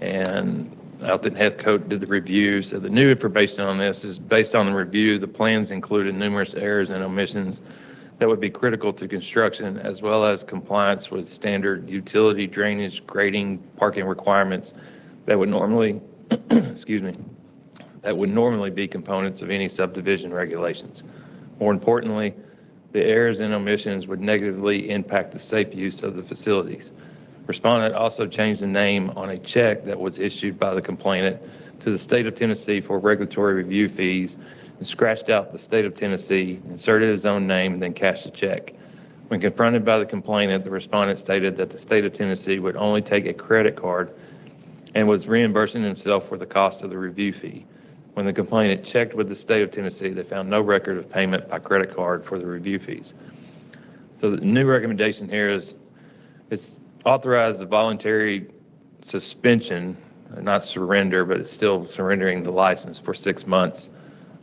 And Alton Heathcote did the review. So the new information on this is based on the review. The plans included numerous errors and omissions that would be critical to construction, as well as compliance with standard utility, drainage, grading, parking requirements that would normally, excuse me, that would normally be components of any subdivision regulations. More importantly, the errors and omissions would negatively impact the safe use of the facilities. Respondent also changed the name on a check that was issued by the complainant to the state of Tennessee for regulatory review fees and scratched out the state of Tennessee, inserted his own name, and then cashed the check. When confronted by the complainant, the respondent stated that the state of Tennessee would only take a credit card and was reimbursing himself for the cost of the review fee. When the complainant checked with the state of Tennessee, they found no record of payment by credit card for the review fees. So the new recommendation here is it's authorized a voluntary suspension, not surrender, but it's still surrendering the license for 6 months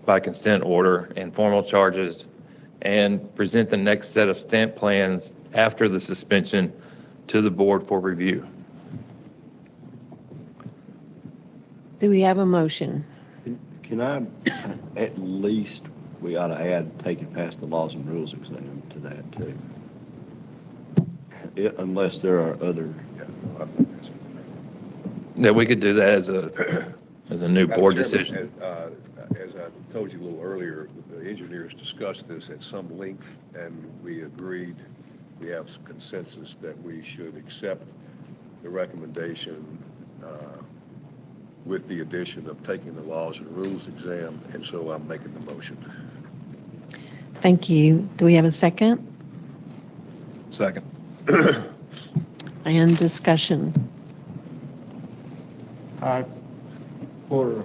by consent order and formal charges, and present the next set of stamp plans after the suspension to the board for review. Do we have a motion? Can I, at least, we ought to add, take it past the laws and rules exam to that too? Unless there are other. Yeah, we could do that as a new board Madam Chairman, decision. As I told you a little earlier, the engineers discussed this at some length, and we agreed, we have consensus that we should accept the recommendation with the addition of taking the laws and rules exam, and so I'm making the motion. Thank you. Do we have a second? Second. And discussion. For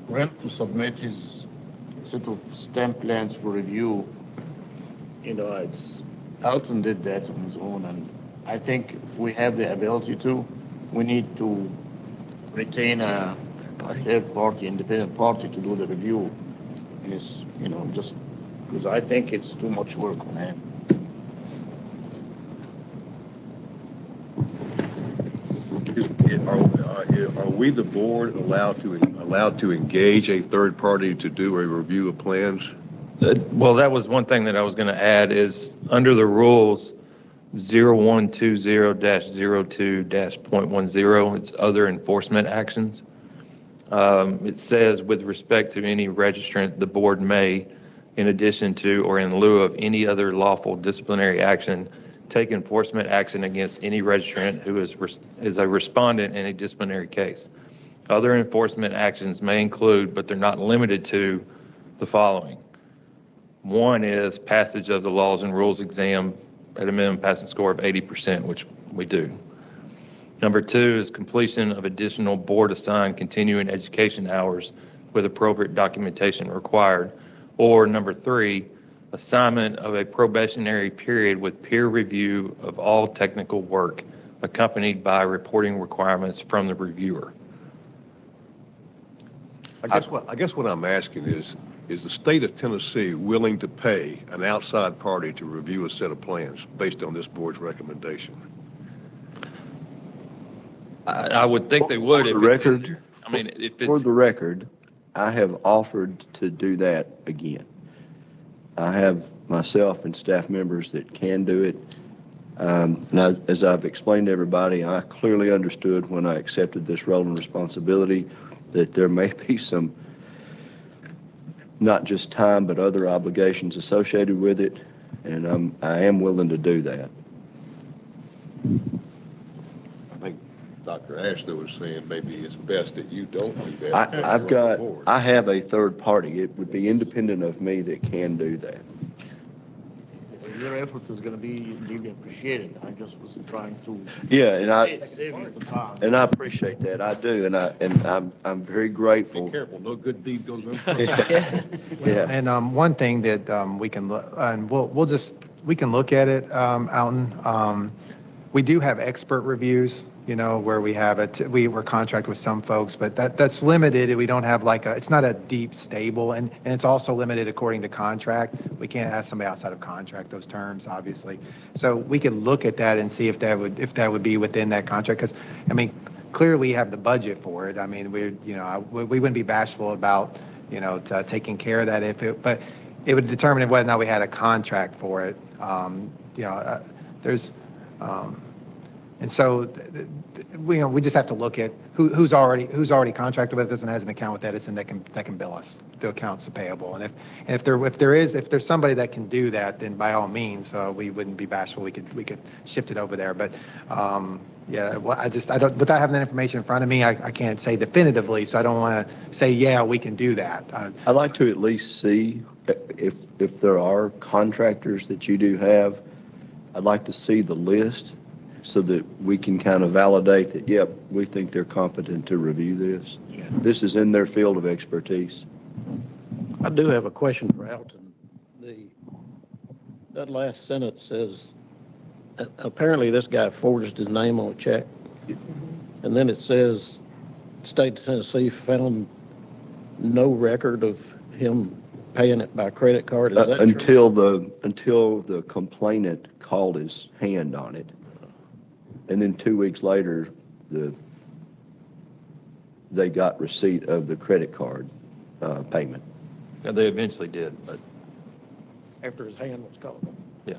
Brent to submit his set of stamp plans for review, Alton did that on his own, and I think if we have the ability to, we need to retain a third party, independent party to do the review. And it's, just because I think it's too much work on him. Are we, the board, allowed to engage a third party to do a review of plans? Well, that was one thing that I was going to add is under the rules 0120-02-.10, it's other enforcement actions. It says with respect to any registrant, the board may, in addition to or in lieu of any other lawful disciplinary action, take enforcement action against any registrant who is a respondent in a disciplinary case. Other enforcement actions may include, but they're not limited to, the following. One is passage of the laws and rules exam at a minimum passing score of 80%, which we do. Number two is completion of additional board-assigned continuing education hours with appropriate documentation required. Or number three, assignment of a probationary period with peer review of all technical work accompanied by reporting requirements from the reviewer. I guess what I'm asking is the state of Tennessee willing to pay an outside party to review a set of plans based on this board's recommendation? I would think they would. For the record, I have offered to do that again. I have myself and staff members that can do it. As I've explained to everybody, I clearly understood when I accepted this role and responsibility that there may be some, not just time, but other obligations associated with it, and I am willing to do that. I think Dr. Ashler was saying maybe it's best that you don't do that. I have a third party. It would be independent of me that can do that. Your effort is going to be deeply appreciated. I just was trying to save you the time. And I appreciate that. I do, and I'm very grateful. Be careful, no good deed goes unpunished. Yeah. And one thing that we can look, and we can look at it, Alton. We do have expert reviews, where we have it. We're contracted with some folks, but that's limited. We don't have it's not a deep, stable, and it's also limited according to contract. We can't ask somebody outside of contract those terms, obviously. So we could look at that and see if that would be within that contract. Because clearly we have the budget for it. We wouldn't be bashful about taking care of that but it would determine whether or not we had a contract for it. There's, and so, we just have to look at who's already contracted with us and has an account with Edison that can bill us to accounts payable. And if there's somebody that can do that, then by all means, we wouldn't be bashful. We could shift it over there. But well, I don't, without having that information in front of me, I can't say definitively. So I don't want to say, yeah, we can do that. I'd like to at least see if there are contractors that you do have. I'd like to see the list so that we can kind of validate that, yep, we think they're competent to review this. Yeah. This is in their field of expertise. I do have a question for Alton. That last sentence says, apparently this guy forged his name on a check. And then it says, State of Tennessee found no record of him paying it by credit card. Is that until the complainant called his hand on it. And then 2 weeks later, they got receipt of the credit card payment. Yeah, they eventually did, but after his hand was called. yeah.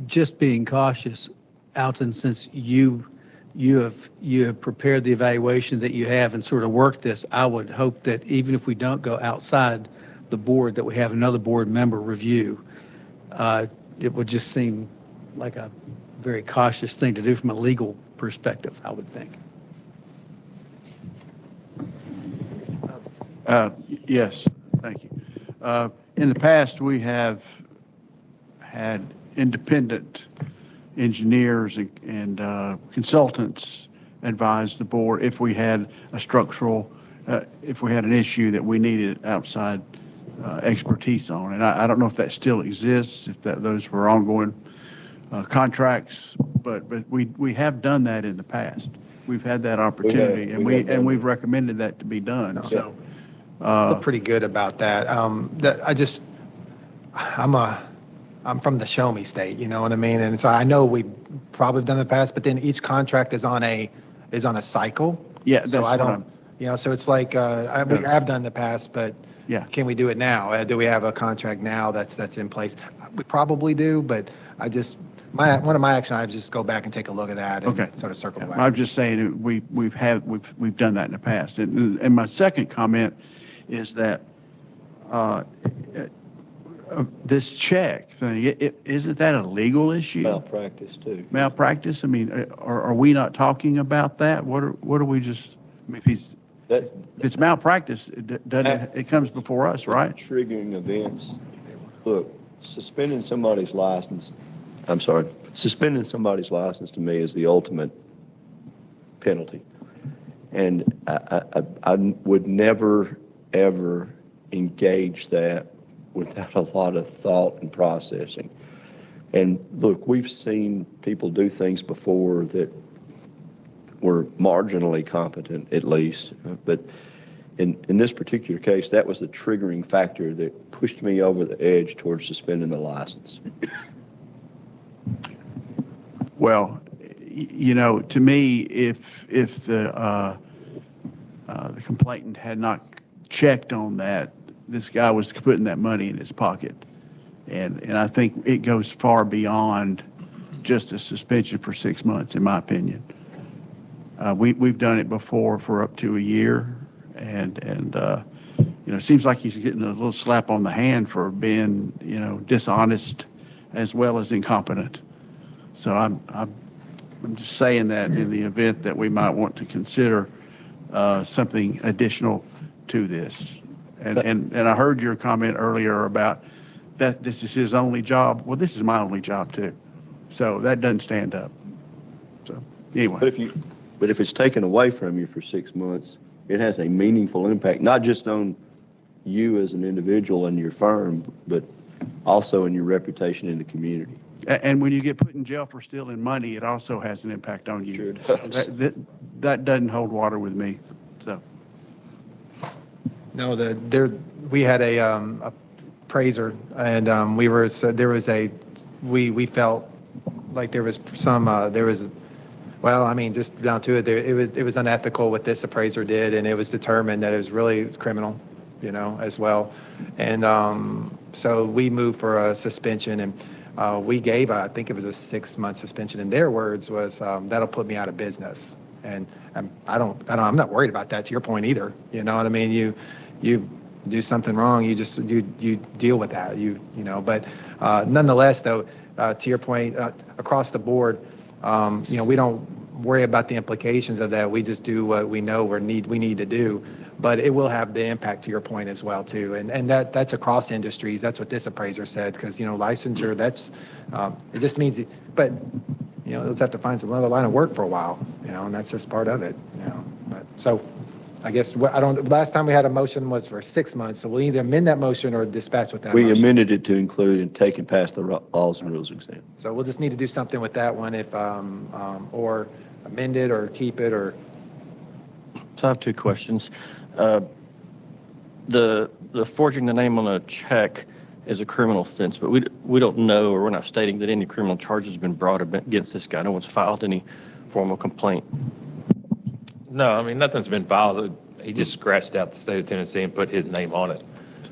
Just being cautious, Alton, since you have prepared the evaluation that you have and sort of worked this, I would hope that even if we don't go outside the board, that we have another board member review. It would just seem like a very cautious thing to do from a legal perspective, I would think. Yes, thank you. In the past, we have had independent engineers and consultants advise the board if we had a structural, if we had an issue that we needed outside expertise on. And I don't know if that still exists, if those were ongoing contracts, but we have done that in the past. We've had that opportunity, and we've recommended that to be done. So I feel pretty good about that. I'm from the show me state, you know what I mean? And so I know we've probably done it in the past, but then each contract is on a cycle. Yeah, so I don't, so it's like we have done in the past, but yeah, can we do it now? Do we have a contract now that's in place? We probably do, but one of my action items is just go back and take a look at that and sort of circle back. I'm just saying we've done that in the past. And my second comment is that this check thing, isn't that a legal issue? Malpractice too. Malpractice? I mean, are we not talking about that? What are we just, I mean, if it's malpractice, it comes before us, right? Triggering events. Look, suspending somebody's license to me is the ultimate penalty. And I would never, ever engage that without a lot of thought and processing. And look, we've seen people do things before that were marginally competent, at least. But in this particular case, that was the triggering factor that pushed me over the edge towards suspending the license. Well, to me, if the complainant had not checked on that, this guy was putting that money in his pocket. And I think it goes far beyond just a suspension for 6 months, in my opinion. We've done it before for up to a year, and it seems like he's getting a little slap on the hand for being, dishonest as well as incompetent. So I'm just saying that in the event that we might want to consider something additional to this. And I heard your comment earlier about that this is his only job. Well, this is my only job too. So that doesn't stand up. So anyway. But if it's taken away from you for 6 months, it has a meaningful impact, not just on you as an individual and your firm, but also in your reputation in the community. And when you get put in jail for stealing money, it also has an impact on you. Sure does. So that doesn't hold water with me. So. No, we had a appraiser, and we felt like there was Well, I mean, just down to it, it was unethical what this appraiser did, and it was determined that it was really criminal, as well. And so we moved for a suspension, and we gave, I think it was a 6-month suspension. In their words was, that'll put me out of business. And I'm not worried about that, to your point either. You know what I mean? You do something wrong, you deal with that, but nonetheless, though, to your point, across the board, we don't worry about the implications of that. We just do what we know we need to do. But it will have the impact, to your point, as well, too. And that's across industries. That's what this appraiser said, because, licensure, it just means, but, let's have to find another line of work for a while, and that's just part of it, But so I guess last time we had a motion was for 6 months, so we'll either amend that motion or dispatch with that We motion. amended it to include and take and pass the laws and rules exam. So we'll just need to do something with that one if, or amend it or keep it or. So I have two questions. The forging the name on a check is a criminal offense, but we don't know, or we're not stating that any criminal charges have been brought against this guy. No one's filed any formal complaint. No, I mean, nothing's been filed. He just scratched out the state of Tennessee and put his name on it.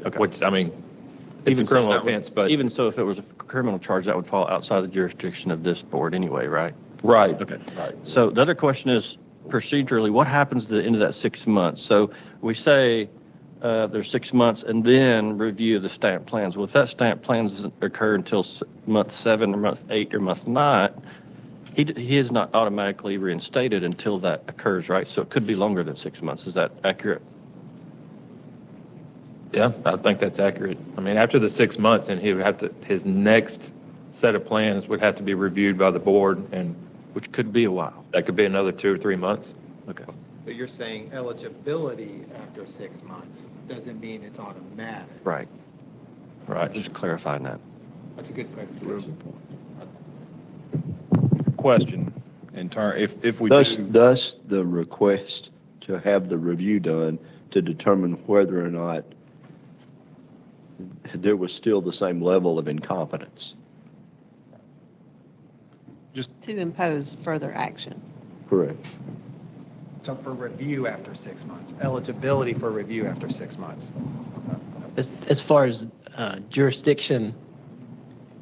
Okay. Which, I mean, it's a criminal offense, but. Even so, if it was a criminal charge, that would fall outside the jurisdiction of this board anyway, right? Right. Okay. Right. So the other question is, procedurally, what happens at the end of that 6 months? So we say there's 6 months and then review the stamp plans. Well, if that stamp plan doesn't occur until month 7 or month 8 or month 9, he is not automatically reinstated until that occurs, right? So it could be longer than 6 months. Is that accurate? Yeah, I think that's accurate. I mean, after the 6 months, and his next set of plans would have to be reviewed by the board, and which could be a while. That could be another 2 or 3 months. Okay. So you're saying eligibility after 6 months doesn't mean it's automatic. Right. Right. Just clarifying that. That's a good clarification. Question if we Thus do. the request to have the review done to determine whether or not there was still the same level of incompetence. To impose further action. Correct. So for review after 6 months, eligibility for review after 6 months. As far as jurisdiction,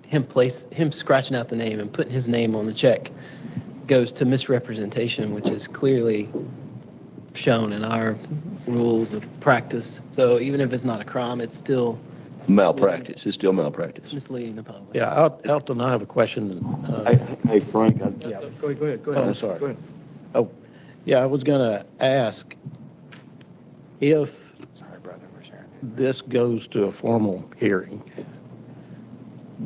him scratching out the name and putting his name on the check goes to misrepresentation, which is clearly shown in our rules of practice. So even if it's not a crime, it's still Malpractice. It's still malpractice. misleading the public. Yeah, Elton, I have a question. Hey, Frank. Yeah. Go ahead. Oh, sorry. Go ahead. Oh, yeah, I was going to ask if this goes to a formal hearing,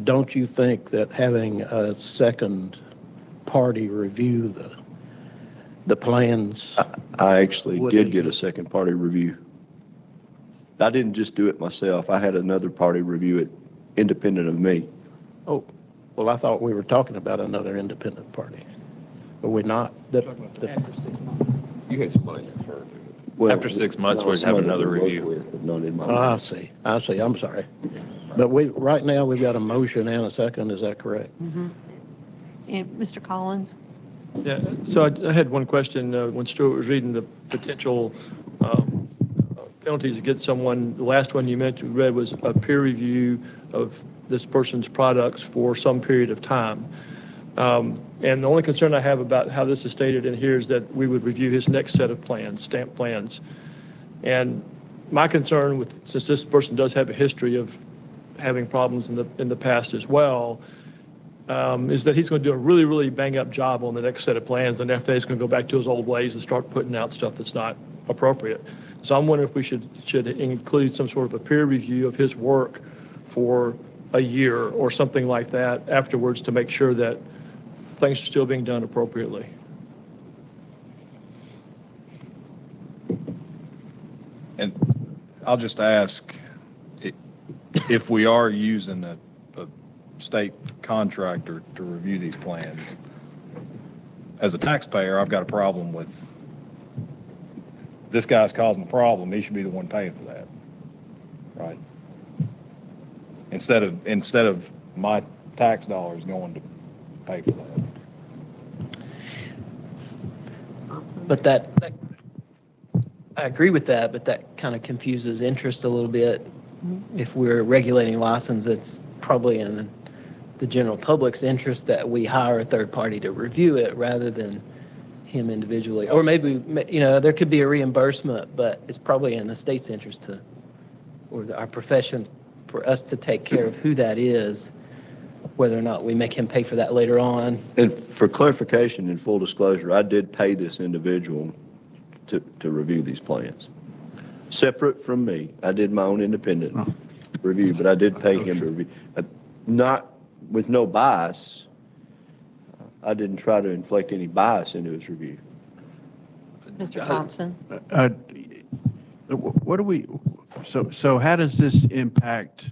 don't you think that having a second party review the plans? I actually did get a second party review. I didn't just do it myself. I had another party review it independent of me. Oh, well, I thought we were talking about another independent party. But we're not. After 6 months. You had somebody referred to it. Well, After 6 months, no, we'd have somebody another we work review. with, but not in my. I see. I'm sorry. But right now, we've got a motion and a second. Is that correct? And Mr. Collins? Yeah, so I had one question. When Stuart was reading the potential penalties against someone, the last one you read was a peer review of this person's products for some period of time. And the only concern I have about how this is stated in here is that we would review his next set of plans, stamp plans. And my concern since this person does have a history of having problems in the past as well, is that he's going to do a really, really bang-up job on the next set of plans, and after that, he's going to go back to his old ways and start putting out stuff that's not appropriate. So I'm wondering if we should include some sort of a peer review of his work for a year or something like that afterwards to make sure that things are still being done appropriately. And I'll just ask, if we are using a state contractor to review these plans, as a taxpayer, I've got a problem with, this guy's causing the problem, he should be the one paying for that, right? Instead of my tax dollars going to pay for that. But I agree with that, but that kind of confuses interest a little bit. If we're regulating license, it's probably in the general public's interest that we hire a third party to review it rather than him individually. Or maybe, there could be a reimbursement, but it's probably in the state's interest or our profession, for us to take care of who that is, whether or not we make him pay for that later on. And for clarification and full disclosure, I did pay this individual to review these plans. Separate from me, I did my own independent review, but I did pay him to review. Not with no bias. I didn't try to inflect any bias into his review. Mr. Thompson? What do we, so how does this impact,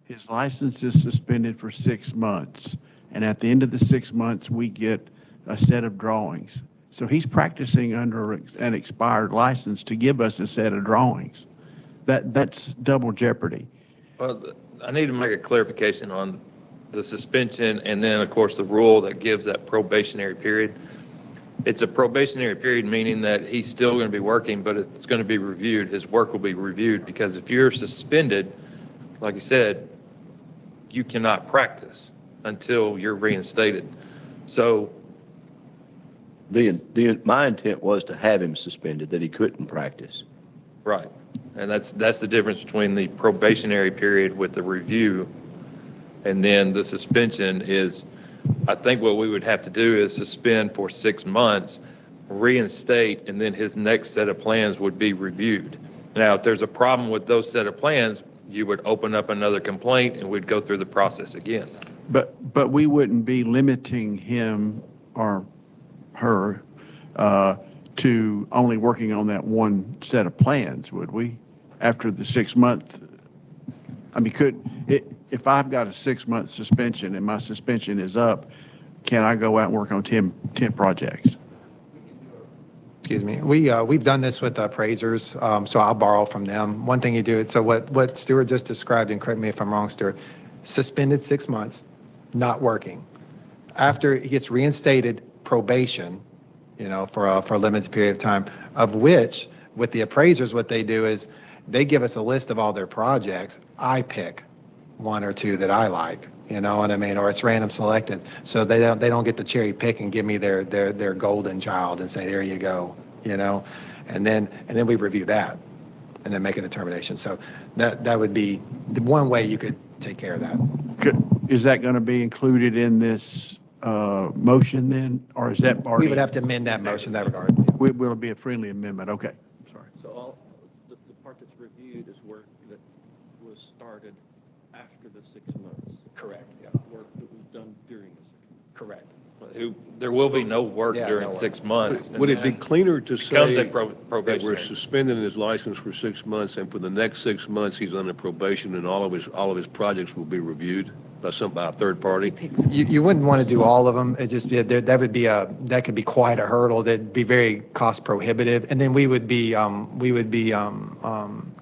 his license is suspended for 6 months, and at the end of the 6 months, we get a set of drawings. So he's practicing under an expired license to give us a set of drawings. That's double jeopardy. Well, I need to make a clarification on the suspension and then, of course, the rule that gives that probationary period. It's a probationary period, meaning that he's still going to be working, but it's going to be reviewed. His work will be reviewed, because if you're suspended, like you said, you cannot practice until you're reinstated. So my intent was to have him suspended, that he couldn't practice. right. And that's the difference between the probationary period with the review and then the suspension is, I think what we would have to do is suspend for 6 months, reinstate, and then his next set of plans would be reviewed. Now, if there's a problem with those set of plans, you would open up another complaint and we'd go through the process again. But we wouldn't be limiting him or her to only working on that one set of plans, would we? After the 6 month, I mean, if I've got a 6 month suspension and my suspension is up, can I go out and work on 10 projects? Excuse me. We've done this with appraisers, so I'll borrow from them. One thing you do, so what Stuart just described, and correct me if I'm wrong, Stuart, suspended 6 months, not working. After he gets reinstated, probation, for a limited period of time, of which, with the appraisers, what they do is they give us a list of all their projects. I pick one or two that I like, you know what I mean? Or it's random selected. So they don't get to cherry pick and give me their golden child and say, there you go, and then we review that and then make a determination. So that would be the one way you could take care of that. Is that going to be included in this motion then, or is that already? We would have to amend that motion in that regard. Will it be a friendly amendment? Okay. Sorry. So the part that's reviewed is work that was started after the 6 months. Correct. Yeah. Work that was done during the 6 months. Correct. There will be no work during 6 months. Would it be cleaner to say that we're probationary. suspending his license for 6 months, and for the next 6 months, he's under probation, and all of his by a third party? You wouldn't want to do all of them. It just that could be quite a hurdle. That'd be very cost prohibitive, and then we would be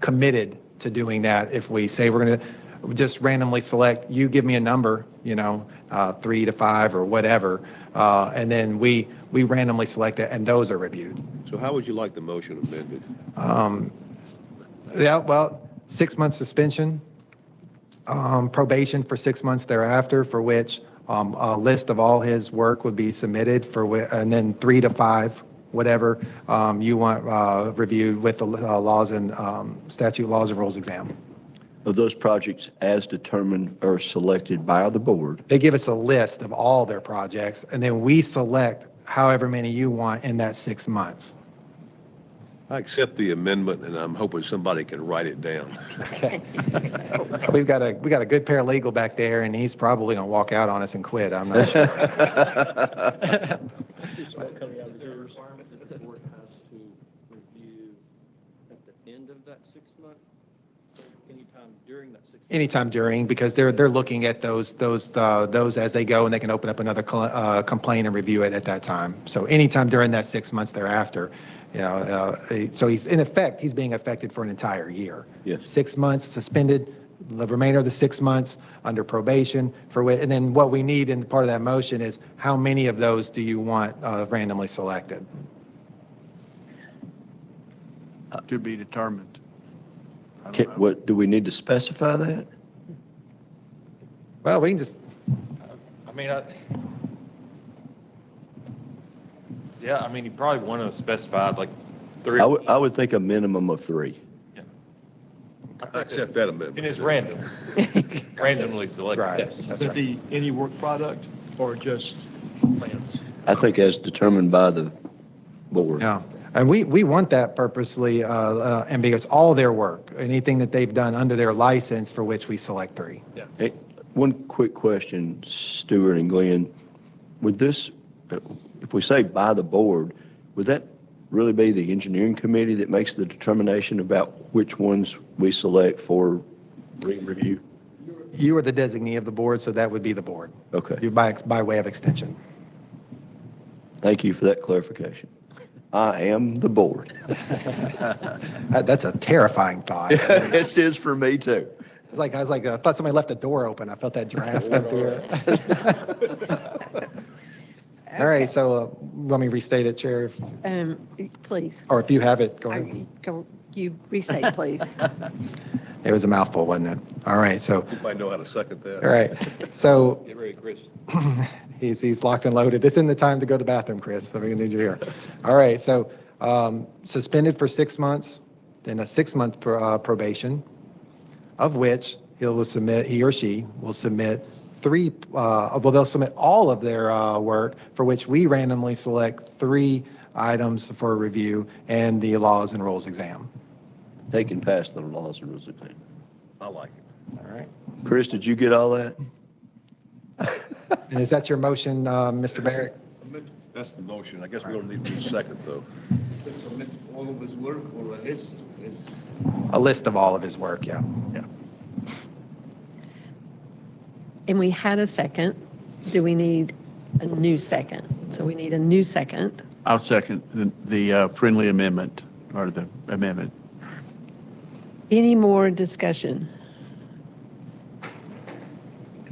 committed to doing that if we say we're going to just randomly select. You give me a number, 3 to 5 or whatever, and then we randomly select it, and those are reviewed. So how would you like the motion amended? 6 month suspension. Probation for 6 months thereafter, for which a list of all his work would be submitted and then 3 to 5, whatever you want reviewed with the laws and statute laws and rules exam. Of those projects as determined or selected by the board. They give us a list of all their projects, and then we select however many you want in that 6 months. I accept the amendment, and I'm hoping somebody can write it down. Okay. we got a good paralegal back there, and he's probably going to walk out on us and quit. I'm not sure. Is there a requirement that the board has to review at the end of that 6 months? Anytime during that 6 months? Anytime during, because they're looking at those as they go, and they can open up another complaint and review it at that time. So anytime during that 6 months thereafter. So he's being affected for an entire year. Yes. 6 months suspended, the remainder of the 6 months under probation and then what we need in part of that motion is how many of those do you want randomly selected? to be determined. I don't know. What, do we need to specify that? Well, we can just, I mean, yeah, I mean, you probably want to specify like three. I would think a minimum of 3. I accept that amendment. And it's random, randomly selected. right, that's Would right. it be any work product or just plants? I think as determined by the board. Yeah, and we want that purposely ambiguous, all their work, anything that they've done under their license for which we select 3. Hey, one quick question, Stuart and Glenn. Would this, if we say by the board, would that really be the engineering committee that makes the determination about which ones we select for review? You are the designee of the board, so that would be the board. Okay. You by way of extension. Thank you for that clarification. I am the board. That's a terrifying thought. It is for me too. It's like, I thought somebody left the door open. I felt that draft come through. All right, so let me restate it, Chair, Please. or if you have it, go ahead. You restate, please. It was a mouthful, wasn't it? All right, so, Anybody know how to second that? all right, so Get ready, Chris. he's locked and loaded. This isn't the time to go to the bathroom, Chris, so we're gonna need you here. All right, so suspended for 6 months, then a 6-month probation, of which he or she will submit they'll submit all of their work, for which we randomly select 3 items for review and the laws and rules exam. They can pass the laws and rules exam. I like it. All right. Chris, did you get all that? And is that your motion, Mr. Barrett? That's the motion. I guess we don't need to do a second, though. Submit all of his work or a list? A list of all of his work, yeah. And we had a second. Do we need a new second? So we need a new second. I'll second the friendly amendment, or the amendment. Any more discussion?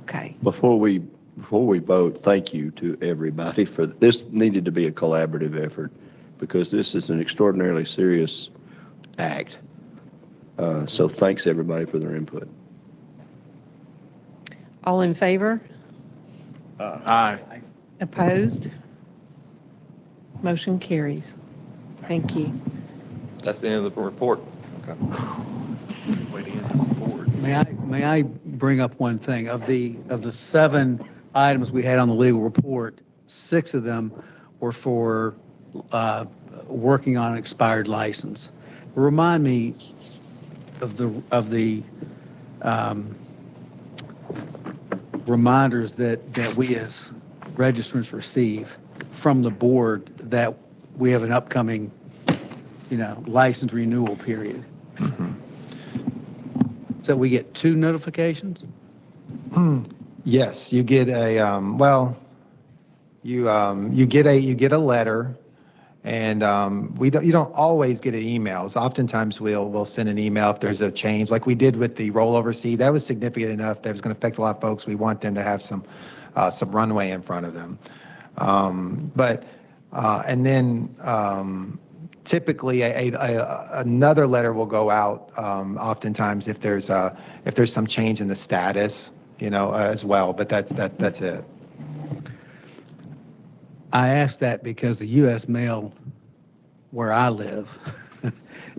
Okay. Before we vote, thank you to everybody for, this needed to be a collaborative effort because this is an extraordinarily serious act. So thanks everybody for their input. All in favor? Aye. Opposed? Motion carries. Thank you. That's the end of the report. May I bring up one thing? Of the 7 items we had on the legal report, 6 of them were for working on an expired license. Remind me of the reminders that we as registrants receive from the board that we have an upcoming, license renewal period. So we get 2 notifications? Yes, you get a, you get a letter, and you don't always get an email. So oftentimes we'll send an email if there's a change, like we did with the rollover seat. That was significant enough that was going to affect a lot of folks. We want them to have some runway in front of them. And then typically another letter will go out oftentimes if there's some change in the status, as well. But that's it. I ask that because the U.S. mail where I live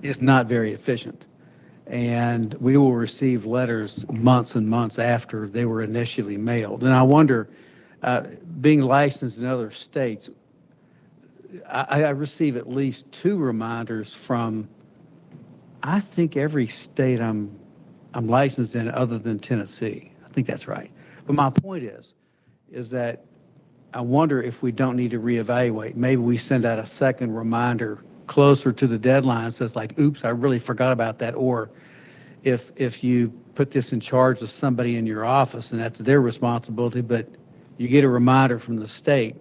is not very efficient. And we will receive letters months and months after they were initially mailed. And I wonder, being licensed in other states, I receive at least 2 reminders from, I think, every state I'm licensed in other than Tennessee. I think that's right. But my point is that I wonder if we don't need to reevaluate. Maybe we send out a second reminder closer to the deadline, so it's like, oops, I really forgot about that. Or if you put this in charge of somebody in your office and that's their responsibility, but you get a reminder from the state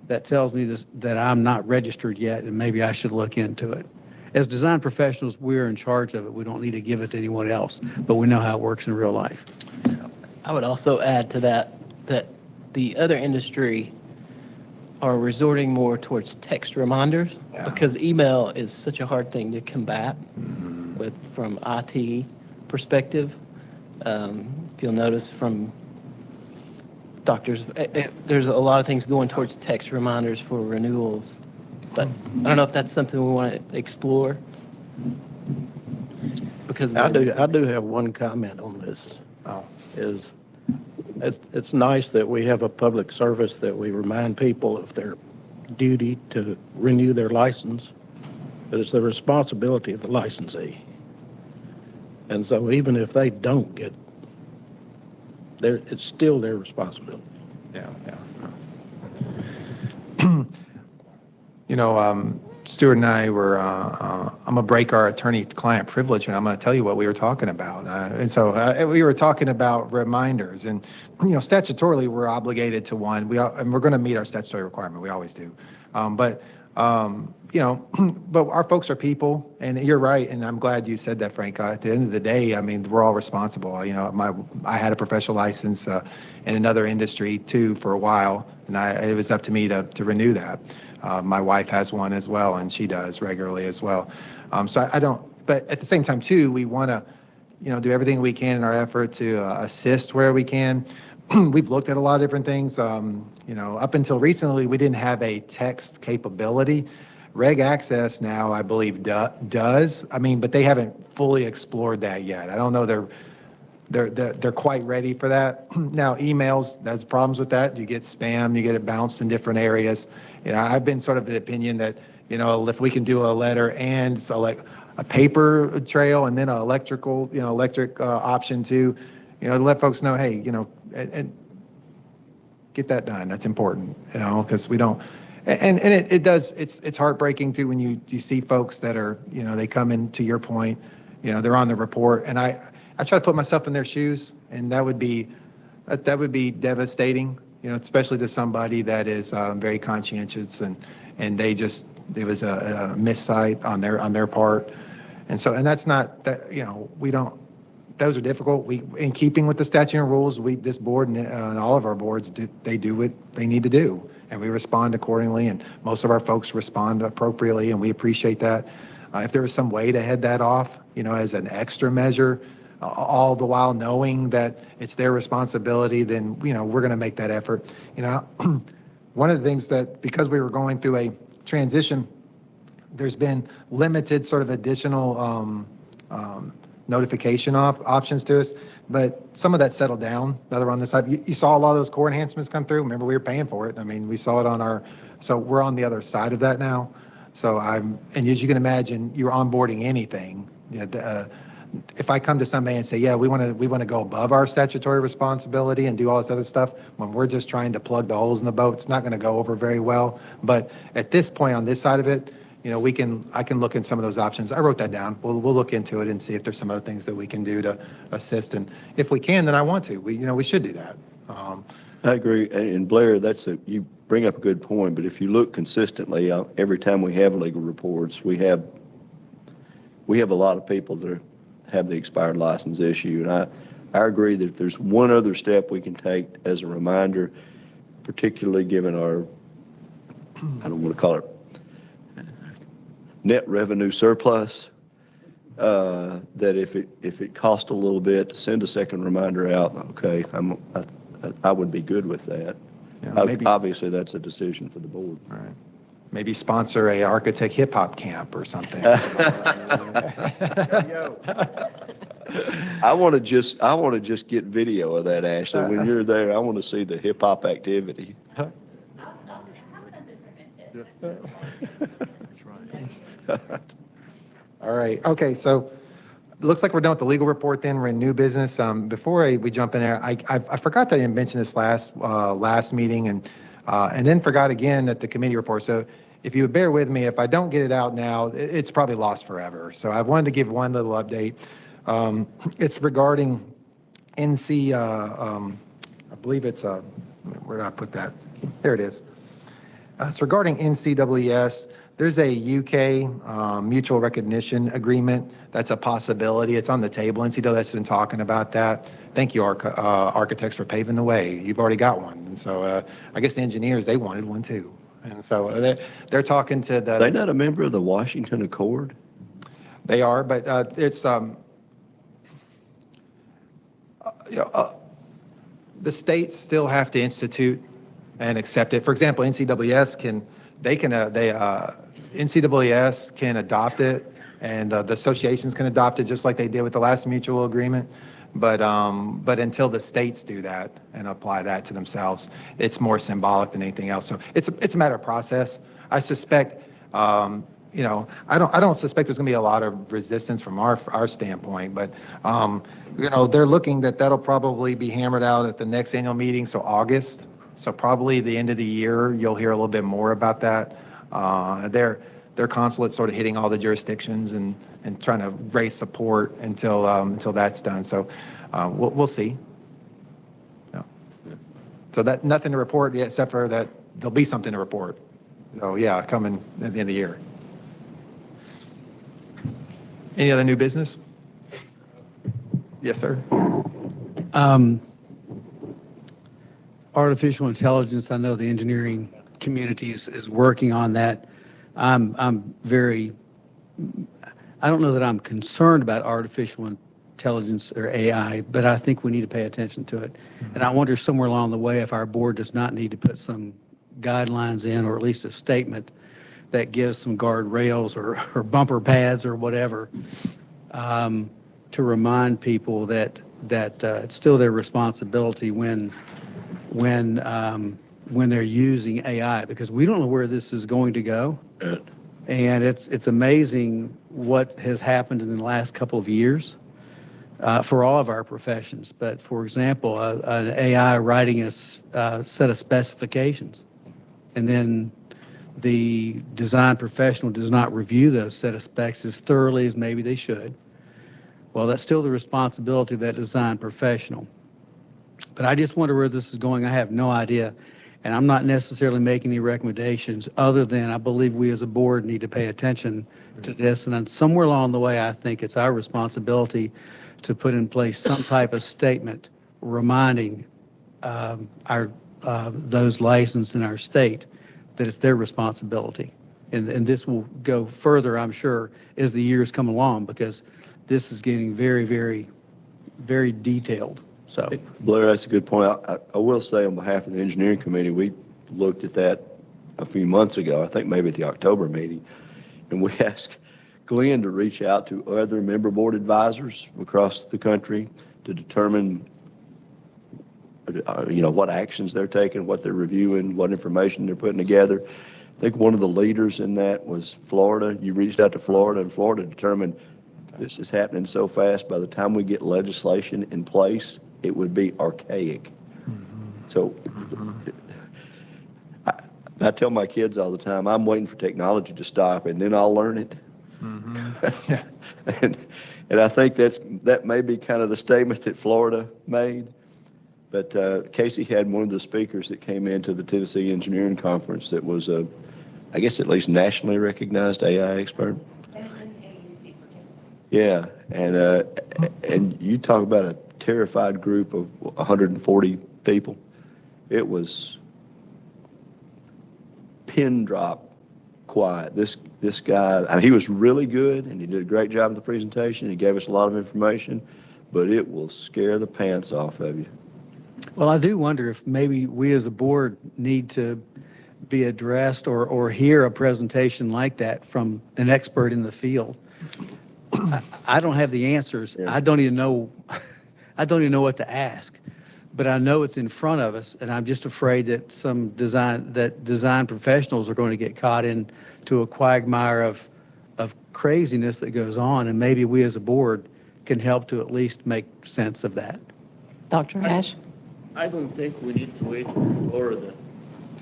that tells me that I'm not registered yet and maybe I should look into it. As design professionals, we're in charge of it. We don't need to give it to anyone else, but we know how it works in real life. I would also add to that the other industry are resorting more towards text reminders because email is such a hard thing to combat with from IT perspective. If you'll notice from doctors, there's a lot of things going towards text reminders for renewals, but I don't know if that's something we want to explore. Because I do have one comment on this. Is it's nice that we have a public service that we remind people of their duty to renew their license, but it's the responsibility of the licensee. And so even if they don't get, it's still their responsibility. Yeah. You know, Stuart and I were, I'm going to break our attorney-client privilege, and I'm going to tell you what we were talking about. And so we were talking about reminders. And, you know, statutorily, we're obligated to one. And we're going to meet our statutory requirement. We always do. You know, but our folks are people, and you're right, and I'm glad you said that, Frank. At the end of the day, I mean, we're all responsible. You know, I had a professional license in another industry, too, for a while, and it was up to me to renew that. My wife has one as well, and she does regularly as well. So I don't, but at the same time, too, we want to, you know, do everything we can in our effort to assist where we can. We've looked at a lot of different things. You know, up until recently, we didn't have a text capability. Reg Access now, I believe, does. I mean, but they haven't fully explored that yet. I don't know they're quite ready for that. Now, emails, there's problems with that. You get spam, you get it bounced in different areas. You know, I've been sort of the opinion that, you know, if we can do a letter and select a paper trail and then an electric option too, you know, to let folks know, hey, you know, and get that done. That's important, you know, because we don't. And it does, it's heartbreaking too when you see folks that are, you know, they come in, to your point, you know, they're on the report, and I try to put myself in their shoes, and that would be devastating, you know, especially to somebody that is very conscientious, and it was a missight on their part, and that's not that, you know, those are difficult. We, in keeping with the statute and rules, this board and all of our boards, they do what they need to do, and we respond accordingly, and most of our folks respond appropriately, and we appreciate that. If there was some way to head that off, you know, as an extra measure, all the while knowing that it's their responsibility, then, you know, we're going to make that effort. You know, one of the things that, because we were going through a transition, there's been limited sort of additional notification options to us, but some of that settled down. Now on this side, you saw a lot of those core enhancements come through. Remember, we were paying for it. I mean, we saw it so we're on the other side of that now. So and as you can imagine, you're onboarding anything. If I come to somebody and say, yeah, we want to go above our statutory responsibility and do all this other stuff, when we're just trying to plug the holes in the boat, it's not going to go over very well. But at this point on this side of it, you know, I can look in some of those options. I wrote that down. We'll look into it and see if there's some other things that we can do to assist. And if we can, then I want to. We should do that. I agree. And Blair, you bring up a good point. But if you look consistently, every time we have legal reports, we have a lot of people that have the expired license issue. And I agree that if there's one other step we can take as a reminder, particularly given our, I don't want to call it net revenue surplus, that if it cost a little bit to send a second reminder out, okay, I would be good with that. Yeah, obviously, that's a decision for the board. All right. Maybe sponsor a architect hip hop camp or something. I want to just get video of that, Ashley. When you're there, I want to see the hip hop activity. All right. Okay. So it looks like we're done with the legal report. Then we're in new business. Before we jump in there, I forgot that I didn't mention this last meeting, and then forgot again at the committee report. So if you would bear with me, if I don't get it out now, it's probably lost forever. So I wanted to give one little update. It's regarding NC. I believe it's where did I put that? There it is. It's regarding NCEES. There's a UK mutual recognition agreement. That's a possibility. It's on the table. NCEES has been talking about that. Thank you, architects, for paving the way. You've already got one. And so I guess the engineers, they wanted one too. And so they're talking to the. They're not a member of the Washington Accord? They are, but it's, the states still have to institute and accept it. For example, NCAAS NCAAS can adopt it, and the associations can adopt it just like they did with the last mutual agreement. But until the states do that and apply that to themselves, it's more symbolic than anything else. So it's a matter of process. I suspect, I don't suspect there's going to be a lot of resistance from our standpoint, but they're looking that'll probably be hammered out at the next annual meeting, so August. So probably the end of the year, you'll hear a little bit more about that. Their consulate's sort of hitting all the jurisdictions and trying to raise support until that's done. So we'll see. Yeah. So that nothing to report yet, except for that there'll be something to report. So yeah, coming at the end of the year. Any other new business? Yes, sir. Artificial intelligence, I know the engineering community is working on that. I don't know that I'm concerned about artificial intelligence or AI, but I think we need to pay attention to it. And I wonder somewhere along the way if our board does not need to put some guidelines in, or at least a statement that gives some guardrails or bumper pads or whatever, to remind people that it's still their responsibility when they're using AI, because we don't know where this is going to go. And it's amazing what has happened in the last couple of years for all of our professions. But for example, an AI writing a set of specifications, and then the design professional does not review those set of specs as thoroughly as maybe they should. Well, that's still the responsibility of that design professional. But I just wonder where this is going. I have no idea. And I'm not necessarily making any recommendations other than I believe we as a board need to pay attention to this. And then somewhere along the way, I think it's our responsibility to put in place some type of statement reminding those licensed in our state that it's their responsibility. And this will go further, I'm sure, as the years come along, because this is getting very, very, very detailed. So, Blair, that's a good point. I will say on behalf of the engineering committee, we looked at that a few months ago, I think maybe at the October meeting, and we asked Glenn to reach out to other member board advisors across the country to determine what actions they're taking, what they're reviewing, what information they're putting together. I think one of the leaders in that was Florida. You reached out to Florida, and Florida determined this is happening so fast, by the time we get legislation in place, it would be archaic. So I tell my kids all the time, I'm waiting for technology to stop, and then I'll learn it. and I think that may be kind of the statement that Florida made. But Casey had one of the speakers that came into the Tennessee Engineering Conference that was, I guess, at least nationally recognized AI expert. Yeah, and you talk about a terrified group of 140 people. It was pin drop quiet. This guy, I mean, he was really good, and he did a great job of the presentation. He gave us a lot of information, but it will scare the pants off of you. well, I do wonder if maybe we as a board need to be addressed or hear a presentation like that from an expert in the field. I don't have the answers. I don't even know what to ask, but I know it's in front of us, and I'm just afraid that design professionals are going to get caught into a quagmire of craziness that goes on, and maybe we as a board can help to at least make sense of that. Dr. Ash? I don't think we need to wait for Florida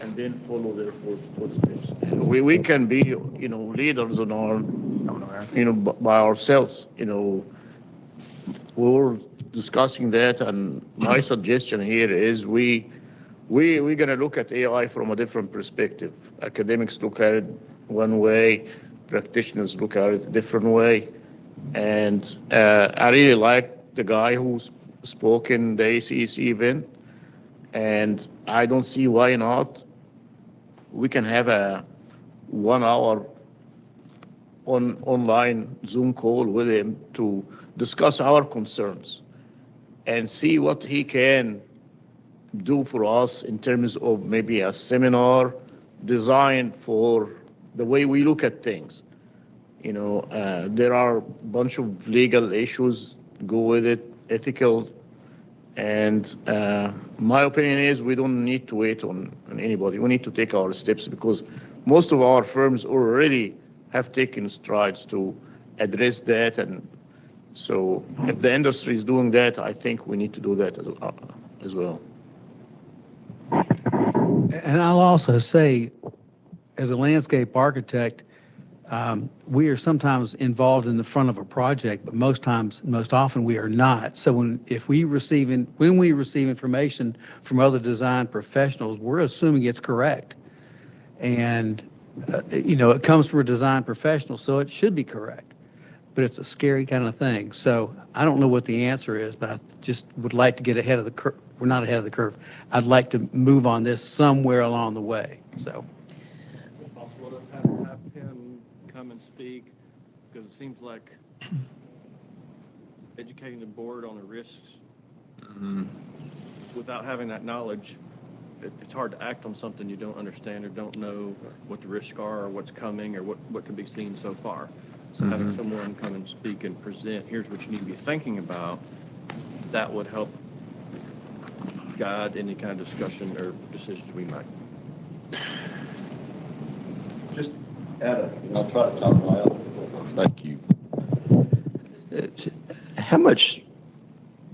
and then follow their footsteps. And we can be, leaders on our, by ourselves. We were discussing that, and my suggestion here is we're going to look at AI from a different perspective. Academics look at it one way, practitioners look at it a different way. And I really like the guy who spoke in the ACEC event, and I don't see why not we can have a 1 hour online Zoom call with him to discuss our concerns and see what he can do for us in terms of maybe a seminar designed for the way we look at things. You know, there are a bunch of legal issues go with it, ethical, and my opinion is we don't need to wait on anybody. We need to take our steps because most of our firms already have taken strides to address that. And so if the industry is doing that, I think we need to do that as well. And I'll also say, as a landscape architect, we are sometimes involved in the front of a project, but most often we are not. So when we receive information from other design professionals, we're assuming it's correct. And, it comes from a design professional, so it should be correct. But it's a scary kind of thing. So I don't know what the answer is, but I just would like to get ahead of the curve. We're not ahead of the curve. I'd like to move on this somewhere along the way, so. Possible to have him come and speak, because it seems like educating the board on the risks without having that knowledge, it's hard to act on something you don't understand or don't know what the risks are or what's coming or what can be seen so far. So having someone come and speak and present, here's what you need to be thinking about, that would help guide any kind of discussion or decisions we make. Just I'll try to talk loud. Thank you. How much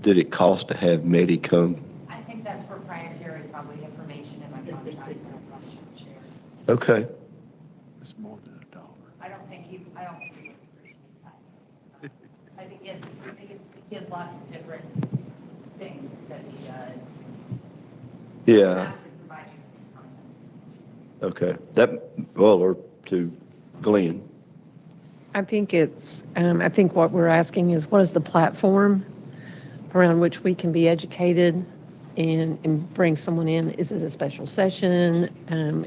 did it cost to have Medi come? I think that's proprietary, probably information in my contract that I probably shouldn't share. Okay. It's more than $1. I don't think he would appreciate that. I think he has lots of different things that he does. Yeah. Okay. Or to Glenn. I think I think what we're asking is what is the platform around which we can be educated and bring someone in? Is it a special session?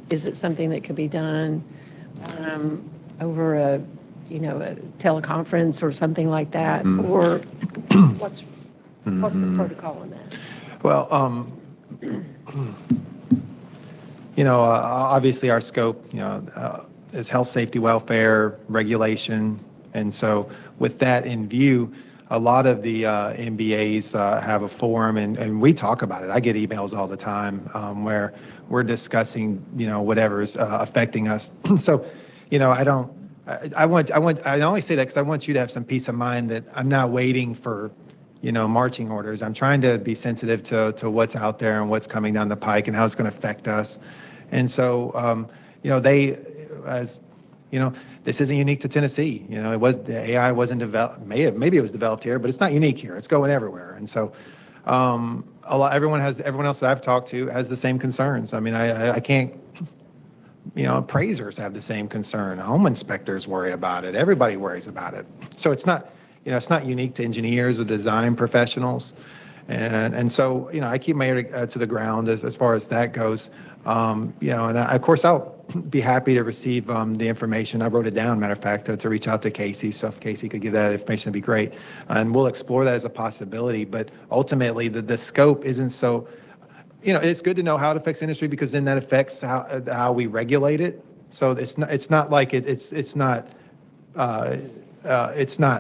Is it something that could be done over a teleconference or something like that? Or what's the protocol on that? Well, obviously our scope, is health, safety, welfare, regulation. And so with that in view, a lot of the MBAs have a forum and we talk about it. I get emails all the time where we're discussing, whatever's affecting us. So, I only say that because I want you to have some peace of mind that I'm not waiting for, marching orders. I'm trying to be sensitive to what's out there and what's coming down the pike and how it's going to affect us. And so, this isn't unique to Tennessee. The AI wasn't developed. Maybe it was developed here, but it's not unique here. It's going everywhere. And so, everyone else that I've talked to has the same concerns. I mean, I can't. Appraisers have the same concern. Home inspectors worry about it. Everybody worries about it. So it's not. It's not unique to engineers or design professionals. And so, I keep my ear to the ground as far as that goes. And of course, I'll be happy to receive the information. I wrote it down, matter of fact, to reach out to Casey. So if Casey could give that information, it'd be great. And we'll explore that as a possibility. But ultimately, the scope isn't so, it's good to know how it affects industry because then that affects how we regulate it. So it's not like it's not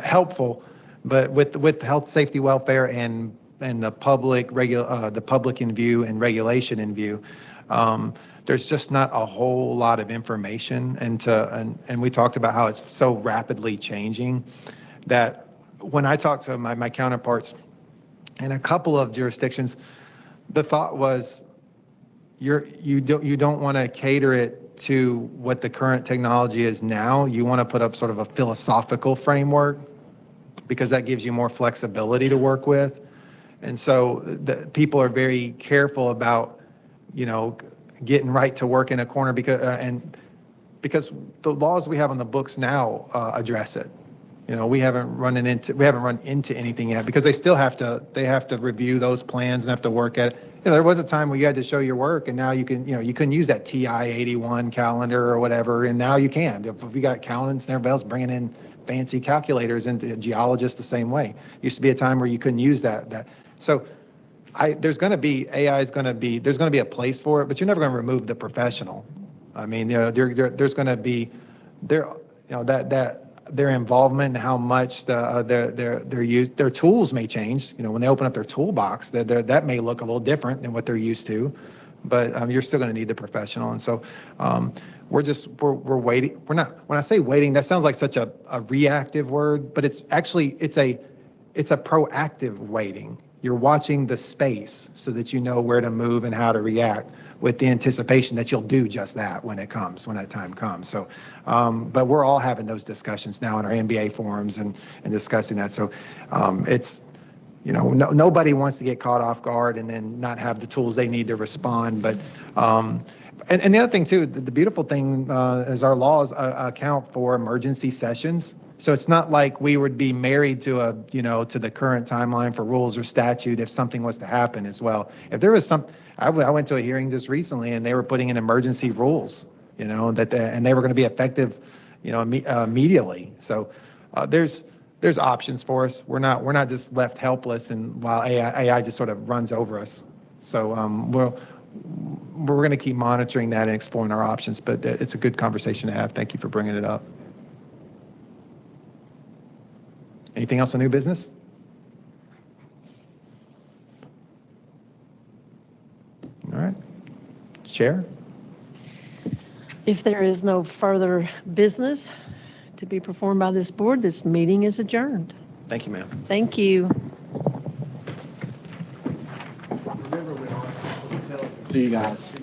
helpful, but with health, safety, welfare, and the public in view and regulation in view, there's just not a whole lot of information. And we talked about how it's so rapidly changing that when I talk to my counterparts in a couple of jurisdictions, the thought was you don't want to cater it to what the current technology is now. You want to put up sort of a philosophical framework because that gives you more flexibility to work with. And so the people are very careful about, getting right to work in a corner because the laws we have on the books now address it. We haven't run into anything yet because they still have to review those plans and have to work at it. there was a time where you had to show your work, and now you can, you couldn't use that TI 81 calendar or whatever, and now you can. If we got accountants and everybody else bringing in fancy calculators, and geologists the same way. Used to be a time where you couldn't use that. So there's going to be, AI is going to be, there's going to be a place for it, but you're never going to remove the professional. I mean, there's going to be, their involvement and how much their tools may change. When they open up their toolbox, that may look a little different than what they're used to, but you're still going to need the professional. And so we're waiting. When I say waiting, that sounds like such a reactive word, but it's actually, it's a proactive waiting. You're watching the space so that you know where to move and how to react, with the anticipation that you'll do just that when that time comes. So, but we're all having those discussions now in our MBA forums and discussing that. So it's, nobody wants to get caught off guard and then not have the tools they need to respond. But, and the other thing too, the beautiful thing is our laws account for emergency sessions. So it's not like we would be married to to the current timeline for rules or statute if something was to happen as well. If there was I went to a hearing just recently, and they were putting in emergency rules, and they were going to be effective, immediately. So there's options for us. We're not just left helpless, and while AI just sort of runs over us. So we're going to keep monitoring that and exploring our options. But it's a good conversation to have. Thank you for bringing it up. Anything else on new business? All right. Chair? If there is no further business to be performed by this board, this meeting is adjourned. Thank you, ma'am. Thank you. See you guys.